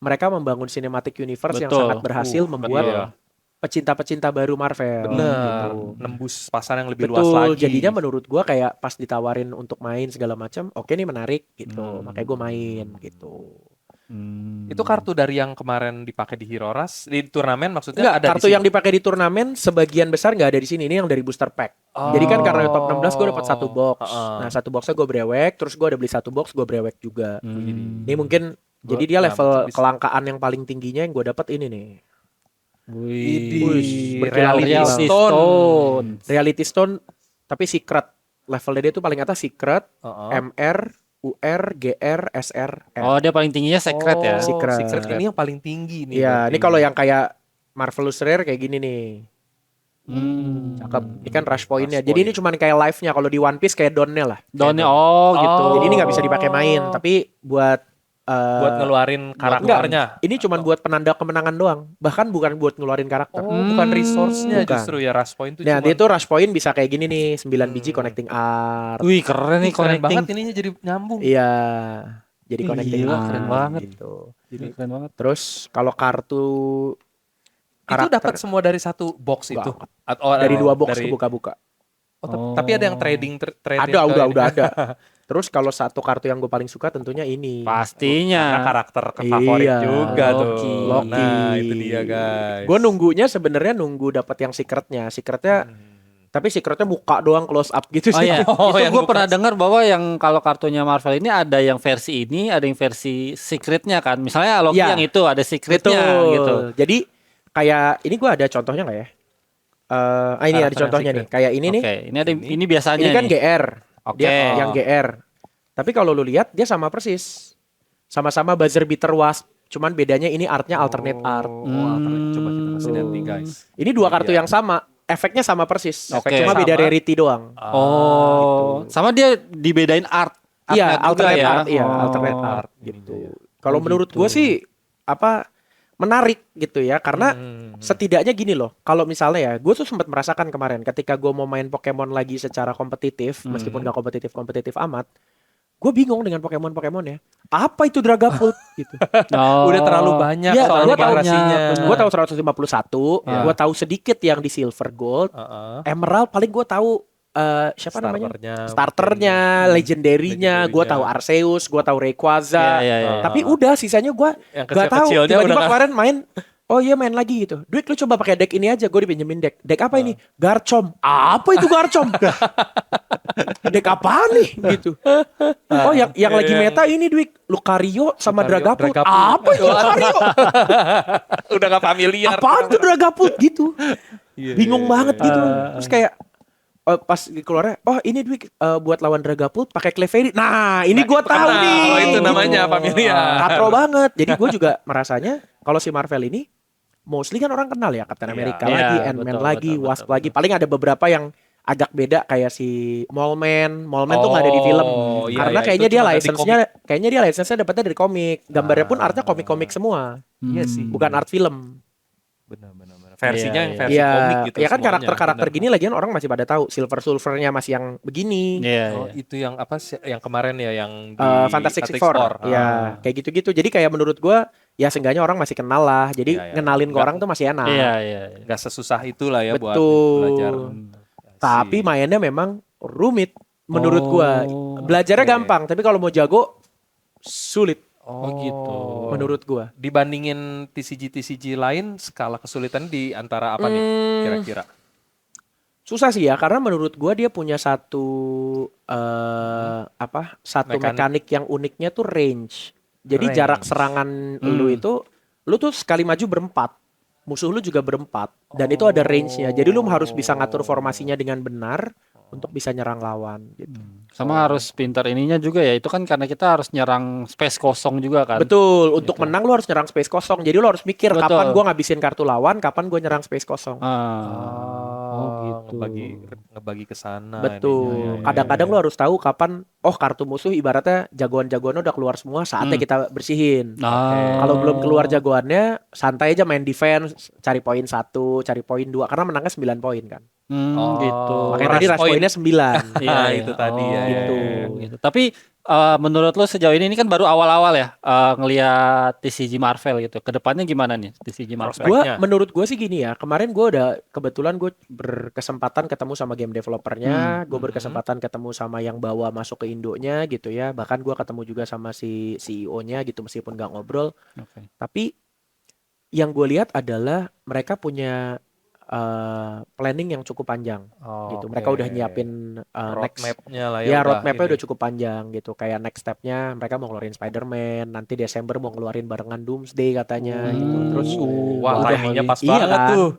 mereka membangun cinematic universe yang Betul. sangat berhasil membuat pecinta-pecinta baru Marvel. Bener. Gitu. Nembus pasar yang lebih luas Betul, lagi. jadinya menurut gua kayak pas ditawarin untuk main segala macam, oke nih menarik gitu. Makanya gua main gitu. Itu kartu dari yang kemarin dipakai di Hero Rush di turnamen maksudnya Enggak, ada kartu di sini? yang dipakai di turnamen sebagian besar nggak ada di sini. Ini yang dari booster pack. Jadi kan karena top 16 gue dapat 1 box. Nah, 1 boxnya gue brewek, terus gue ada beli 1 box gue brewek juga. Ini mungkin jadi dia level kelangkaan yang paling tingginya yang gue dapat ini nih. Reality Stone. Reality Stone tapi secret. Levelnya dia tuh paling atas secret, MR, UR, GR, SR, R. Oh, dia paling tingginya secret ya. Secret. Secret ini yang paling tinggi nih. Iya, berarti. ini kalau yang kayak Marvelous Rare kayak gini nih. Cakep. Ini kan rush point-nya. Jadi ini cuman kayak live-nya. Kalau di One Piece kayak down-nya lah. Daunnya gitu. Jadi ini nggak bisa dipakai main. Tapi buat buat ngeluarin karakternya. ini cuman buat penanda kemenangan doang. Bahkan bukan buat ngeluarin karakter. Bukan resource-nya Bukan. justru ya rush point itu. Nah, dia tuh rush point bisa kayak gini nih, 9 biji connecting art. Wih, keren nih keren connecting. banget ininya jadi nyambung. Iya. Jadi connecting Gila, art. keren banget. Gitu. Jadi keren banget. Terus kalau kartu Itu dapat semua dari satu box itu? Dari 2 box kebuka-buka. Tapi ada yang trading ada, udah ada. Terus kalau satu kartu yang gue paling suka tentunya ini. Pastinya. Karena karakter favorit juga Loki. tuh. Nah, itu dia guys. Gue sebenarnya nunggu dapat yang secretnya. Tapi secretnya muka doang close up gitu sih. Iya. Itu gue pernah dengar bahwa yang kalau kartunya Marvel ini ada yang versi ini, ada yang versi secretnya kan. Misalnya Loki yang itu ada secretnya gitu. Jadi kayak ini gue ada contohnya nggak ya? Ini ada contohnya nih. Kayak ini nih. Ini biasanya. Ini kan GR. Oke. Dia yang GR. Tapi kalau lu lihat dia sama persis. Sama-sama buzzer beater wasp. Cuman bedanya ini artnya alternate art. Alternate. Coba kita kasih lihat nih guys. Ini 2 kartu yang sama. Efeknya sama persis. Cuma beda rarity doang. Gitu. Sama dia dibedain art. Iya, alternate art. Iya, alternate art gitu. Kalau menurut gue sih menarik gitu ya, karena setidaknya gini loh, kalau misalnya ya, gue tuh sempat merasakan kemarin ketika gue mau main Pokemon lagi secara kompetitif, meskipun gak kompetitif amat, gue bingung dengan Pokemon ya. Apa itu Dragapult gitu? Udah terlalu banyak soalnya generasinya. Gue tahu 151, gue tahu sedikit yang di Silver Gold, Emerald paling gue tahu siapa namanya? Starternya, legendary-nya, gue tahu Arceus, gue tahu Rayquaza. Tapi udah sisanya gue gak tahu. Tiba-tiba kemarin main, main lagi gitu. Duit lu coba pakai deck ini aja, gue dipinjemin deck. Deck apa ini? Garchomp. Apa itu Garchomp? Deck apaan nih gitu. Yang lagi meta ini Dwik, Lucario sama Dragapult. Apa itu Lucario? Udah gak familiar. Apaan tuh Dragapult gitu. Bingung banget gitu. Terus kayak pas keluarnya, ini Dwik buat lawan Dragapult pakai Clefairy. Nah, ini gue tahu nih. Kalau itu namanya familiar. Katro banget. Jadi gue juga merasanya kalau si Marvel ini mostly kan orang kenal ya, Captain America lagi, Ant-Man lagi, Wasp lagi. Paling ada beberapa yang agak beda kayak si Mallman tuh nggak ada di film karena kayaknya dia license-nya dapatnya dari komik. Gambarnya pun artnya komik-komik semua. Iya sih. Bukan art film. Benar. Versinya yang versi komik gitu. Ya kan karakter-karakter gini lagian orang masih pada tahu. Silver-Sulfurnya masih yang begini. Itu yang apa sih yang kemarin ya yang di Fantastic Four. Ya, kayak gitu-gitu. Jadi kayak menurut gua ya seenggaknya orang masih kenal lah. Jadi ngenalin ke orang tuh masih enak. Iya. Gak sesusah itulah ya buat betul. belajar. Tapi mainnya memang rumit menurut gua. Belajarnya gampang, tapi kalau mau jago sulit. Gitu. Menurut gua. Dibandingin TCG lain, skala kesulitan di antara apa nih kira-kira? Susah sih ya, karena menurut gua dia punya satu mekanik yang uniknya tuh range. Jadi jarak serangan lu tuh sekali maju berempat. Musuh lu juga berempat dan itu ada range-nya. Jadi lu harus bisa ngatur formasinya dengan benar untuk bisa nyerang lawan gitu. Sama harus pintar ininya juga ya. Itu kan karena kita harus nyerang space kosong juga kan. Betul, untuk menang lu harus nyerang space kosong. Jadi lu harus mikir kapan gua ngabisin kartu lawan, kapan gua nyerang space kosong. Gitu. Ngebagi ke sana. Betul. Kadang-kadang lu harus tahu kapan kartu musuh ibaratnya jagoan-jagoannya udah keluar semua, saatnya kita bersihin. Kalau belum keluar jagoannya, santai aja main defense, cari poin 1, cari poin 2 karena menangnya 9 poin kan. Gitu. Makanya tadi rush poinnya 9. Itu tadi ya. Gitu. Tapi menurut lo sejauh ini kan baru awal-awal ya ngelihat TCG Marvel gitu. Kedepannya gimana nih TCG Marvel? Menurut gue sih gini ya. Kemarin gue kebetulan gue berkesempatan ketemu sama game developernya. Gue berkesempatan ketemu sama yang bawa masuk ke Indonya gitu ya. Bahkan gue ketemu juga sama si CEO-nya gitu meskipun gak ngobrol. Tapi yang gue lihat adalah mereka punya planning yang cukup panjang gitu. Mereka udah nyiapin roadmap-nya lah ya. Roadmap-nya udah cukup panjang gitu. Kayak next step-nya mereka mau ngeluarin Spider-Man, nanti Desember mau ngeluarin barengan Doomsday katanya gitu. Terus timingnya pas banget tuh.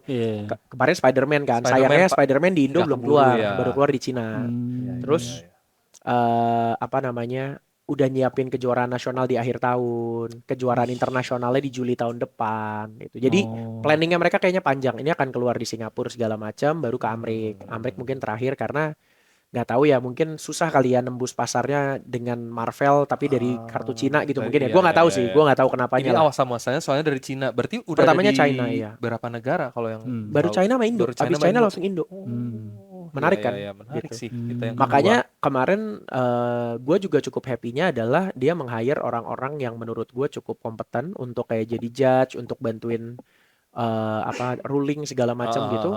Kemarin Spider-Man kan. Sayangnya Spider-Man di Indo belum keluar, baru keluar di Cina. Terus udah nyiapin kejuaraan nasional di akhir tahun, kejuaraan internasionalnya di Juli tahun depan gitu. Jadi planningnya mereka kayaknya panjang. Ini akan keluar di Singapura segala macam, baru ke Amrik mungkin terakhir karena nggak tahu ya, mungkin susah kali ya nembus pasarnya dengan Marvel tapi dari kartu Cina gitu mungkin ya. Gue nggak tahu sih, gue nggak tahu kenapanya. Ini awal-muasalnya soalnya dari Cina. Berarti udah pertamanya ada di China ya. Berapa negara kalau yang baru China sama Indo. Abis China langsung Indo. Menarik kan? Menarik gitu. sih. Kita yang makanya kemarin gue juga cukup happy-nya adalah dia meng-hire orang-orang yang menurut gue cukup kompeten untuk kayak jadi judge, untuk bantuin ruling segala macam gitu.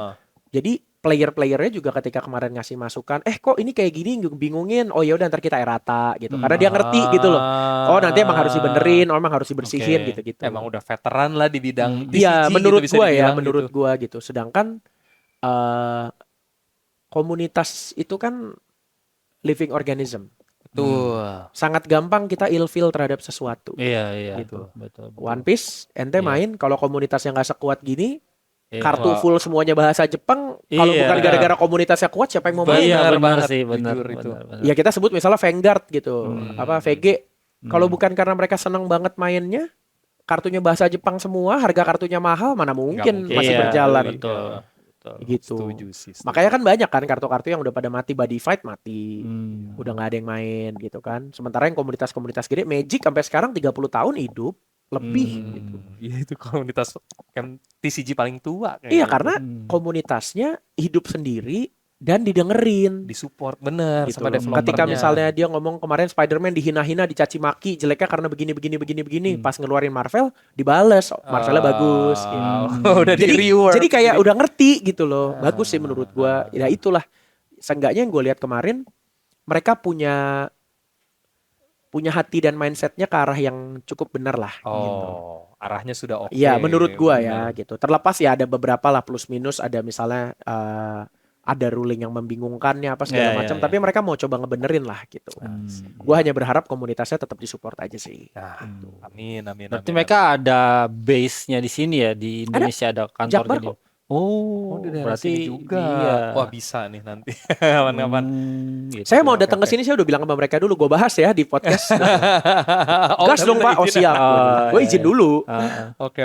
Jadi player-playernya juga ketika kemarin ngasih masukan, kok ini kayak gini bingungin. Oh ya udah ntar kita errata gitu. Karena dia ngerti gitu loh. Oh nanti emang harus dibenerin, emang harus dibersihin gitu-gitu. Emang udah veteran lah di bidang Iya, DCG menurut gitu, bisa gua ya, dibilang menurut gitu. gua gitu. Sedangkan komunitas itu kan living organism. Betul. Sangat gampang kita ilfeel terhadap sesuatu. Iya, Gitu. betul. One Piece, ente Iya. main kalau komunitasnya nggak sekuat gini, Iya. kartu full semuanya bahasa Jepang. Kalau Iya. bukan gara-gara komunitasnya kuat, siapa yang mau main? Iya, benar banget, sih, benar jujur itu. benar. Ya kita sebut misalnya Vanguard gitu, VG. Kalau bukan karena mereka seneng banget mainnya, kartunya bahasa Jepang semua, harga kartunya mahal, mana mungkin mungkin. masih Iya, berjalan. betul. Gitu. Setuju sih. Makanya kan banyak kan kartu-kartu yang udah pada mati, body fight mati. Hmm. Udah nggak ada yang main gitu kan. Sementara yang komunitas-komunitas gede, Magic sampai sekarang 30 tahun hidup lebih gitu. Iya itu komunitas kan TCG paling tua kayaknya. Iya karena komunitasnya hidup sendiri dan didengerin. Disupport bener Gitu sama loh. developernya. Ketika misalnya dia ngomong kemarin Spider-Man dihina-hina, dicaci maki, jeleknya karena begini, pas ngeluarin Marvel dibales, Marvelnya bagus gitu. Udah di reward. Jadi kayak udah ngerti gitu loh. Bagus sih menurut gua. Ya itulah. Seenggaknya yang gue lihat kemarin mereka punya hati dan mindsetnya ke arah yang cukup benar lah. Gitu. Arahnya sudah oke. Iya, menurut gua bener. ya gitu. Terlepas ya ada beberapa lah plus minus, ada misalnya ada ruling yang membingungkannya apa segala macam, tapi mereka mau coba ngebenerin lah gitu. Gua hanya berharap komunitasnya tetap disupport aja sih. Nah, amin. Berarti mereka ada base-nya di sini ya, di Indonesia ada kantor Jakbar gitu. kok. Oh, di daerah berarti sini juga. Iya. Wah, bisa nih nanti. Kapan-kapan. Gitu. Saya mau datang ke sini, saya udah bilang sama mereka dulu, gue bahas ya di podcast. Gas dong Pak, siap. Gue izin dulu. Oke.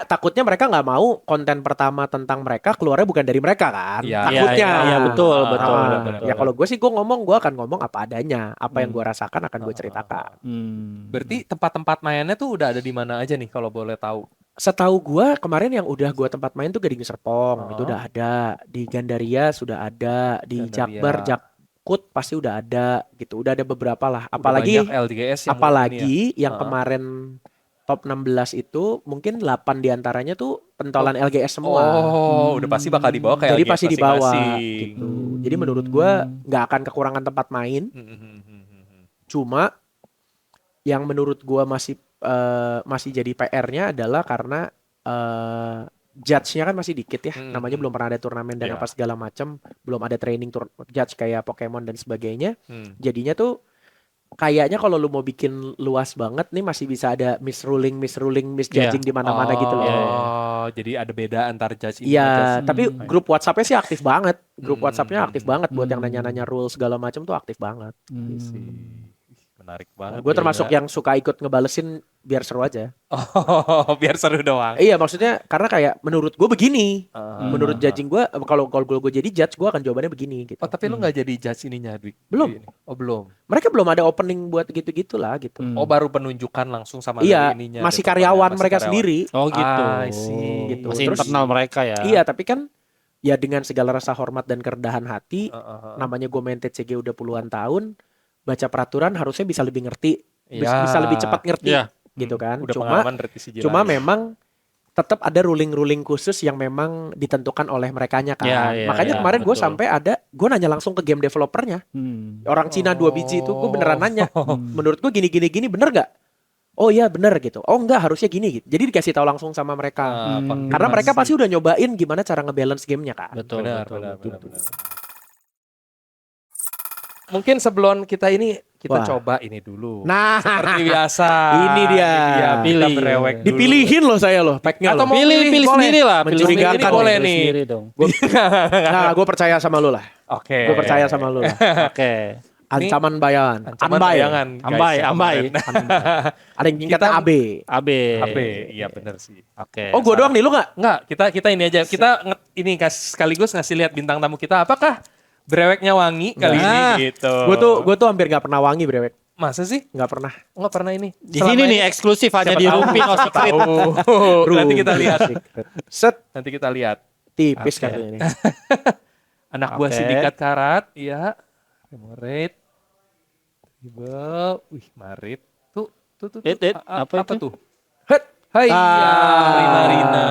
Takutnya mereka nggak mau konten pertama tentang mereka keluarnya bukan dari mereka kan. Iya. Takutnya. Iya, betul. Ya kalau gue sih gue akan ngomong apa adanya, apa yang gue rasakan akan gue ceritakan. Berarti tempat-tempat mainnya tuh udah ada di mana aja nih kalau boleh tahu? Setahu gue kemarin yang udah gue tempat main tuh Gading Serpong, itu udah ada, di Gandaria sudah ada, di Jakbar, Jakut pasti udah ada gitu, udah ada beberapa lah. Apalagi LDGS yang kemarin top 16 itu mungkin 8 diantaranya tuh pentolan LGS semua. Udah pasti bakal dibawa ke Jadi LGS pasti dibawa masing-masing. gitu. Jadi menurut gue nggak akan kekurangan tempat main. Cuma yang menurut gue masih jadi PR-nya adalah karena judge-nya kan masih dikit ya. Namanya belum pernah ada turnamen dan apa segala macam, belum ada training judge kayak Pokemon dan sebagainya. Jadinya tuh kayaknya kalau lu mau bikin luas banget nih masih bisa ada misruling, misjudging di mana-mana gitu loh. Jadi ada beda antar judge ini. Iya, tapi grup WhatsApp-nya sih aktif banget. Grup WhatsApp-nya aktif banget buat yang nanya-nanya rule segala macam tuh aktif banget. Menarik banget. Gue termasuk yang suka ikut ngebalesin biar seru aja. Biar seru doang. Iya, maksudnya karena kayak menurut gue begini. Menurut judging gue, kalau gue jadi judge, gue akan jawabannya begini gitu. Tapi lu nggak jadi judge ininya, Dwi? Belum. Belum. Mereka belum ada opening buat gitu-gitu lah gitu. Baru penunjukan langsung sama Iya, dari ininya. masih karyawan mereka sendiri. Oh gitu. Gitu. Masih Terus, internal mereka ya. Iya, tapi kan ya dengan segala rasa hormat dan kerendahan hati, namanya gue main TCG udah puluhan tahun, baca peraturan harusnya bisa lebih ngerti, bisa lebih cepat ngerti, gitu kan. Udah Cuma memang tetap ada ruling-ruling khusus yang memang ditentukan oleh merekanya kan. Makanya kemarin gue sampai gue nanya langsung ke game developernya, orang Cina 2 biji itu, gue beneran nanya, menurut gue gini bener gak? Oh iya bener gitu. Oh enggak, harusnya gini gitu. Jadi dikasih tahu langsung sama mereka. Karena mereka pasti udah nyobain gimana cara ngebalance gamenya kan. Betul. Mungkin sebelum kita coba ini dulu. Nah, seperti biasa. Ini dia. Kita berewek dulu. Dipilihin loh saya loh, packnya atau loh. Pilih sendiri lah. Mencurigakan boleh nih. Nah, gue percaya sama lu lah. Oke. Gue percaya sama lu lah. Oke. Ancaman bayangan. Ambai. Ada yang tingkatnya AB. Iya benar sih. Oke. Oh, gue doang nih, lu nggak? Nggak, kita ini aja. Kita sekaligus ngasih lihat bintang tamu kita. Apakah breweknya wangi kali ini gitu. Gue tuh hampir gak pernah wangi brewek. Masa sih? Gak pernah. Nggak pernah ini. Di sini nih eksklusif hanya di Rumpi No Secret. Nanti kita lihat. Nanti kita lihat. Tipis katanya ini. Anak buah sindikat karat, iya. Remote. Wih, Marit. Tuh. Apa itu? tuh? Hai, Rina.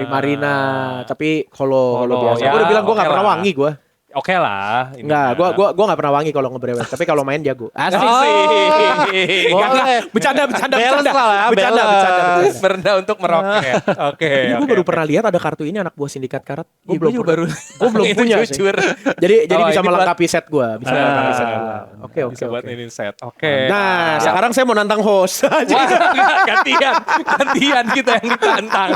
Primarina. Tapi kalau biasa. ya, Gue udah bilang gue oke nggak pernah lah. wangi gue. Oke lah. Enggak, gue nggak pernah wangi kalau ngebrewet. Tapi kalau main jago. Asik sih. Boleh. Bercanda. Balance lah ya, Bercanda. Merendah untuk meroket. Oke. Ini gue baru pernah lihat ada kartu ini anak buah sindikat karat. Gue Gue baru. Gue belum Itu punya sih. jujur. Jadi Oh, bisa ini melengkapi set gue. Bisa melengkapi set gue. Oke. Bisa buat ini set. Oke. Nah, sekarang saya mau nantang host. Wah, gantian kita yang ditantang.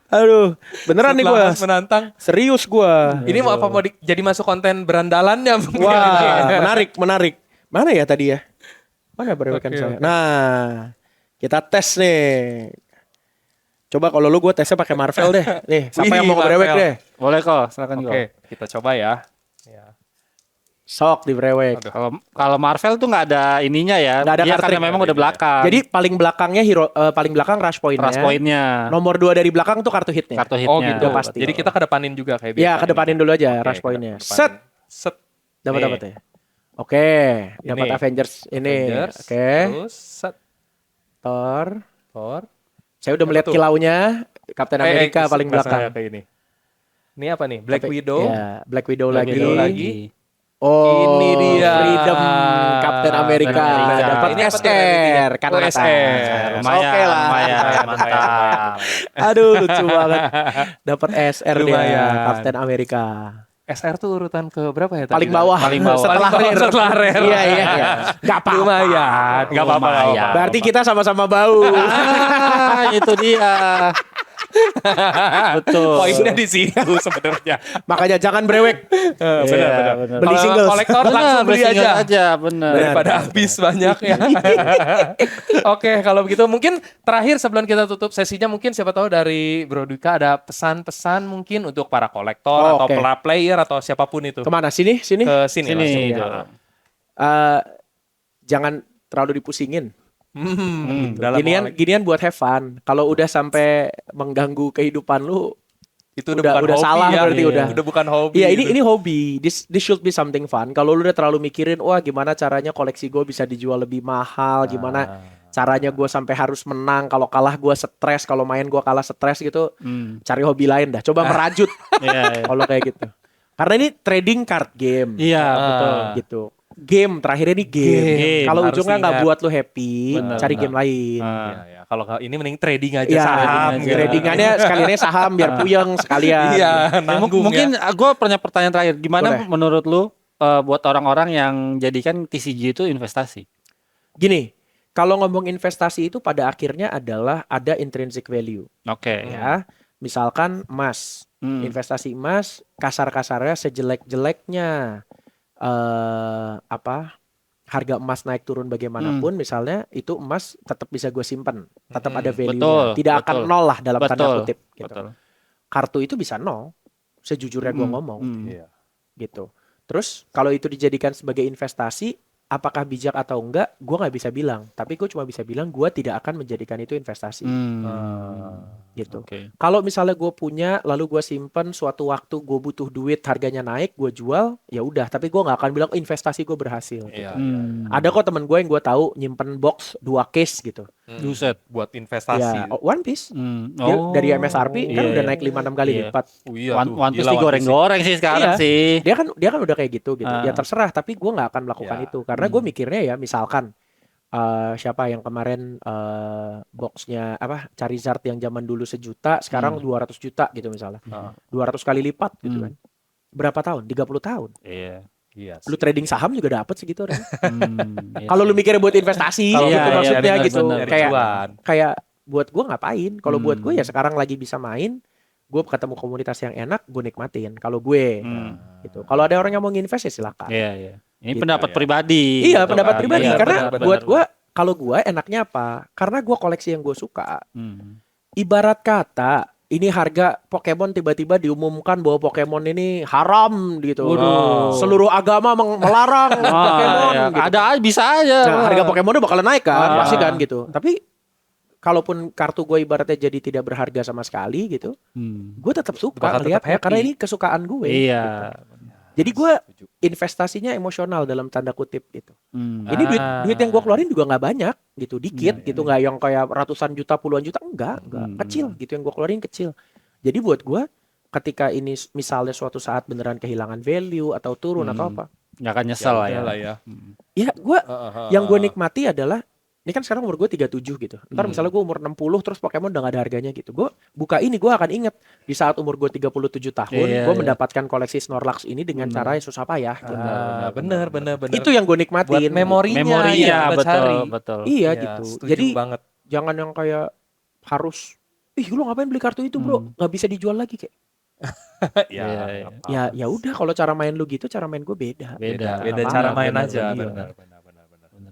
Aduh, beneran nih gue. Setelah Mas menantang. Serius gue. Ini mau apa mau jadi masuk konten berandalannya? Wah, menarik. Mana ya tadi ya? Mana berewekan Oke, saya? oke. Nah, kita tes nih. Coba kalau lu gue tesnya pakai Marvel deh. Nih, siapa yang mau ngebrewek Marvel. deh? Boleh kok, silakan Oke, kok. kita coba ya. Sok di brewek. Kalau Marvel tuh nggak ada ininya ya. Nggak ada Dia kartrik. karena memang udah belakang. Jadi paling belakangnya paling belakang rush point-nya. rush point-nya, Nomor 2 dari belakang tuh kartu hitnya. kartu Oh hitnya. gitu. Udah pasti. Jadi kita kedepanin juga kayak biasa. Ya, kedepanin dulu aja Oke, rush point-nya. kedepanin. Set. Dapat ya. Oke, dapat Ini. Avengers ini. Avengers. Oke. Terus set. Thor. Thor. Saya udah melihat tuh? kilaunya Captain America paling belakang. Kayak ini. Ini apa nih? Black Tapi- Widow. Ya, Black Widow Black lagi. Widow lagi. Oh, Ini dia. Freedom Captain America. Captain America. Dapat Ini apa tuh SR kan Oh, SR. Lumayan, Oke lah. lumayan, mantap. Aduh, lucu banget. Dapat SR dia Lumayan. Captain America. SR tuh urutan ke berapa ya tadi? Paling bawah. Paling bawah. Setelah Paling bawah rare. setelah rare. Iya. Enggak apa-apa. Lumayan. Enggak apa-apa. nggak Lumayan. apa-apa. Berarti kita sama-sama bau. Itu dia. Betul. Poinnya di situ sebenarnya. Makanya jangan brewek. Benar. Beli Kalau singles. kolektor Bener, langsung beli single aja. bener. Daripada habis banyak ya. Oke, kalau begitu mungkin terakhir sebelum kita tutup sesinya, mungkin siapa tahu dari Bro Dwika ada pesan-pesan mungkin untuk para kolektor Oh, atau oke. para player atau siapapun itu. Kemana? Sini? Ke sini. Sini. langsung. Iya. Jangan terlalu dipusingin. Dalam Ginian buat have fun. Kalau udah sampai mengganggu kehidupan lu, itu udah bukan hobi salah ya. berarti udah. Udah bukan hobi. Iya, gitu. ini hobi. This should be something fun. Kalau lu udah terlalu mikirin, wah gimana caranya koleksi gue bisa dijual lebih mahal, gimana caranya gue sampai harus menang, kalau kalah gue stres, kalau main gue kalah stres gitu, cari hobi lain dah. Coba merajut Iya, iya. kalau kayak gitu. Karena ini trading card game. Iya, betul. Gitu. Game terakhirnya ini game. Game, Kalau harus ujungnya nggak ingat. buat lu happy, Benar, cari benar. game lain. Iya, ya. Kalau ini mending trading aja Iya, saham. gitu. tradingannya sekaliannya saham biar puyeng sekalian. Iya, Ya, nanggung mungkin ya. gue punya pertanyaan terakhir. Gimana Boleh. menurut lu buat orang-orang yang jadikan TCG itu investasi? Gini, kalau ngomong investasi itu pada akhirnya adalah ada intrinsic value. Oke. Ya, misalkan emas, investasi emas kasar-kasarnya sejelek-jeleknya harga emas naik turun bagaimanapun, misalnya itu emas tetap bisa gue simpen, tetap ada value, Betul, tidak akan betul. nol lah dalam tanda Betul, kutip. Gitu. betul. Kartu itu bisa nol, sejujurnya gue ngomong, Iya. gitu. Terus kalau itu dijadikan sebagai investasi, apakah bijak atau enggak, gue nggak bisa bilang. Tapi gue cuma bisa bilang gue tidak akan menjadikan itu investasi, gitu. Oke. Kalau misalnya gue punya, lalu gue simpen, suatu waktu gue butuh duit, harganya naik, gue jual, ya udah. Tapi gue nggak akan bilang investasi gue berhasil. Iya. Ada kok temen gue yang gue tahu nyimpen box 2 case gitu. Buset. Buat investasi. Ya, One Piece. Dia Oh. dari MSRP kan Iya, udah iya. naik 5-6 kali Iya. lipat. Oh, iya One, tuh, One Piece gila, digoreng-goreng sih sekarang Iya. sih. Dia kan udah kayak gitu. Ya terserah, tapi gue nggak akan melakukan Ya. itu karena gue mikirnya ya misalkan siapa yang kemarin boxnya Charizard yang zaman dulu 1 juta sekarang 200 juta gitu misalnya. 200 kali lipat gitu kan. Berapa tahun? 30 tahun. Iya. Iya. Lu trading saham juga dapet segitu orang. Iya Kalau sih. lu mikirnya buat investasi Kalau gitu iya, maksudnya benar, gitu. benar. Kayak buat gue ngapain? Kalau buat gue ya sekarang lagi bisa main, gue ketemu komunitas yang enak, gue nikmatin. Kalau gue gitu. Kalau ada orang yang mau nginvest ya silakan. Iya, iya. Ini Gitu, pendapat ya. pribadi. Iya, gitu pendapat kan. pribadi. Iya, Karena benar, buat benar. gue, kalau gue enaknya apa? Karena gue koleksi yang gue suka. Hmm. Ibarat kata, ini harga Pokemon tiba-tiba diumumkan bahwa Pokemon ini haram gitu. Waduh. Seluruh agama melarang Pokemon. Iya. Gitu. Ada bisa aja. Nah, harga Pokemonnya bakalan naik kan, Ah. pasti kan gitu. Tapi kalaupun kartu gue ibaratnya jadi tidak berharga sama sekali gitu, gue tetap suka Bakal tetap ngeliatnya happy. karena ini kesukaan gue. Iya. Jadi gue investasinya emosional dalam tanda kutip gitu. Hmm. Ini duit yang gue keluarin juga nggak banyak gitu, dikit gitu, nggak yang kayak ratusan juta, puluhan juta, enggak, kecil gitu yang gue keluarin kecil. Jadi buat gue ketika ini misalnya suatu saat beneran kehilangan value atau turun atau apa, nggak akan nyesel lah ya. Lah ya. ya gue yang gue nikmati adalah ini kan sekarang umur gue 37 gitu. Ntar misalnya gue umur 60 terus Pokemon udah gak ada harganya gitu. Gue buka ini gue akan inget di saat umur gue 37 tahun gue mendapatkan koleksi Snorlax ini dengan cara yang susah payah. Bener. Itu yang gue nikmatin. Buat memorinya ya, betul. betul. Iya Ya, gitu. setuju Jadi banget. jangan yang kayak harus lu ngapain beli kartu itu bro? Nggak bisa dijual lagi kayak. Ya udah kalau cara main lu gitu, cara main gue beda. Beda Apa-apa. cara main Bener, aja. bener. Benar.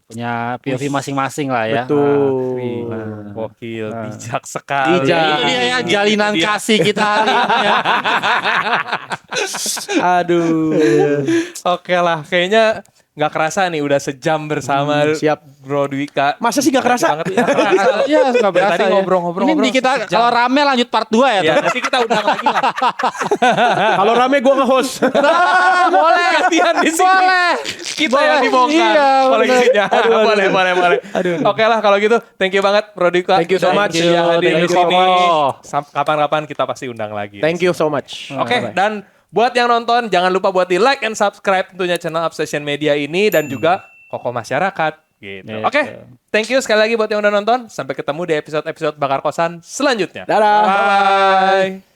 Punya POV masing-masing lah ya. Betul. Gokil, bijak sekali. Bijak. Itu dia ya jalinan kasih kita hari ini ya. Aduh. Oke lah, kayaknya nggak kerasa nih udah sejam bersama siap. Bro Dwika. Masa sih nggak kerasa? Banget, ya, kerasa. Iya, nggak berasa. Tadi ya. ngobrol-ngobrol. Ini kita sejam. kalau rame lanjut part 2 ya. Ya, nanti kita undang lagi lah. Kalau rame gue nge-host. Boleh. Gantian di sini. Boleh. Kita yang Boleh. dibongkar Iya, koleksinya. Boleh. Oke lah kalau gitu. Thank you banget Bro Dwika. Thank you so much. Sudah hadir di Thank you so sini. much. Kapan-kapan kita pasti undang lagi. Thank you so much. Oke, dan buat yang nonton jangan lupa buat di like and subscribe tentunya channel Obsession Media ini dan juga Kokoh Masyarakat gitu. Gitu. Oke, thank you sekali lagi buat yang udah nonton. Sampai ketemu di episode-episode Bakar Kosan selanjutnya. Dadah. Bye.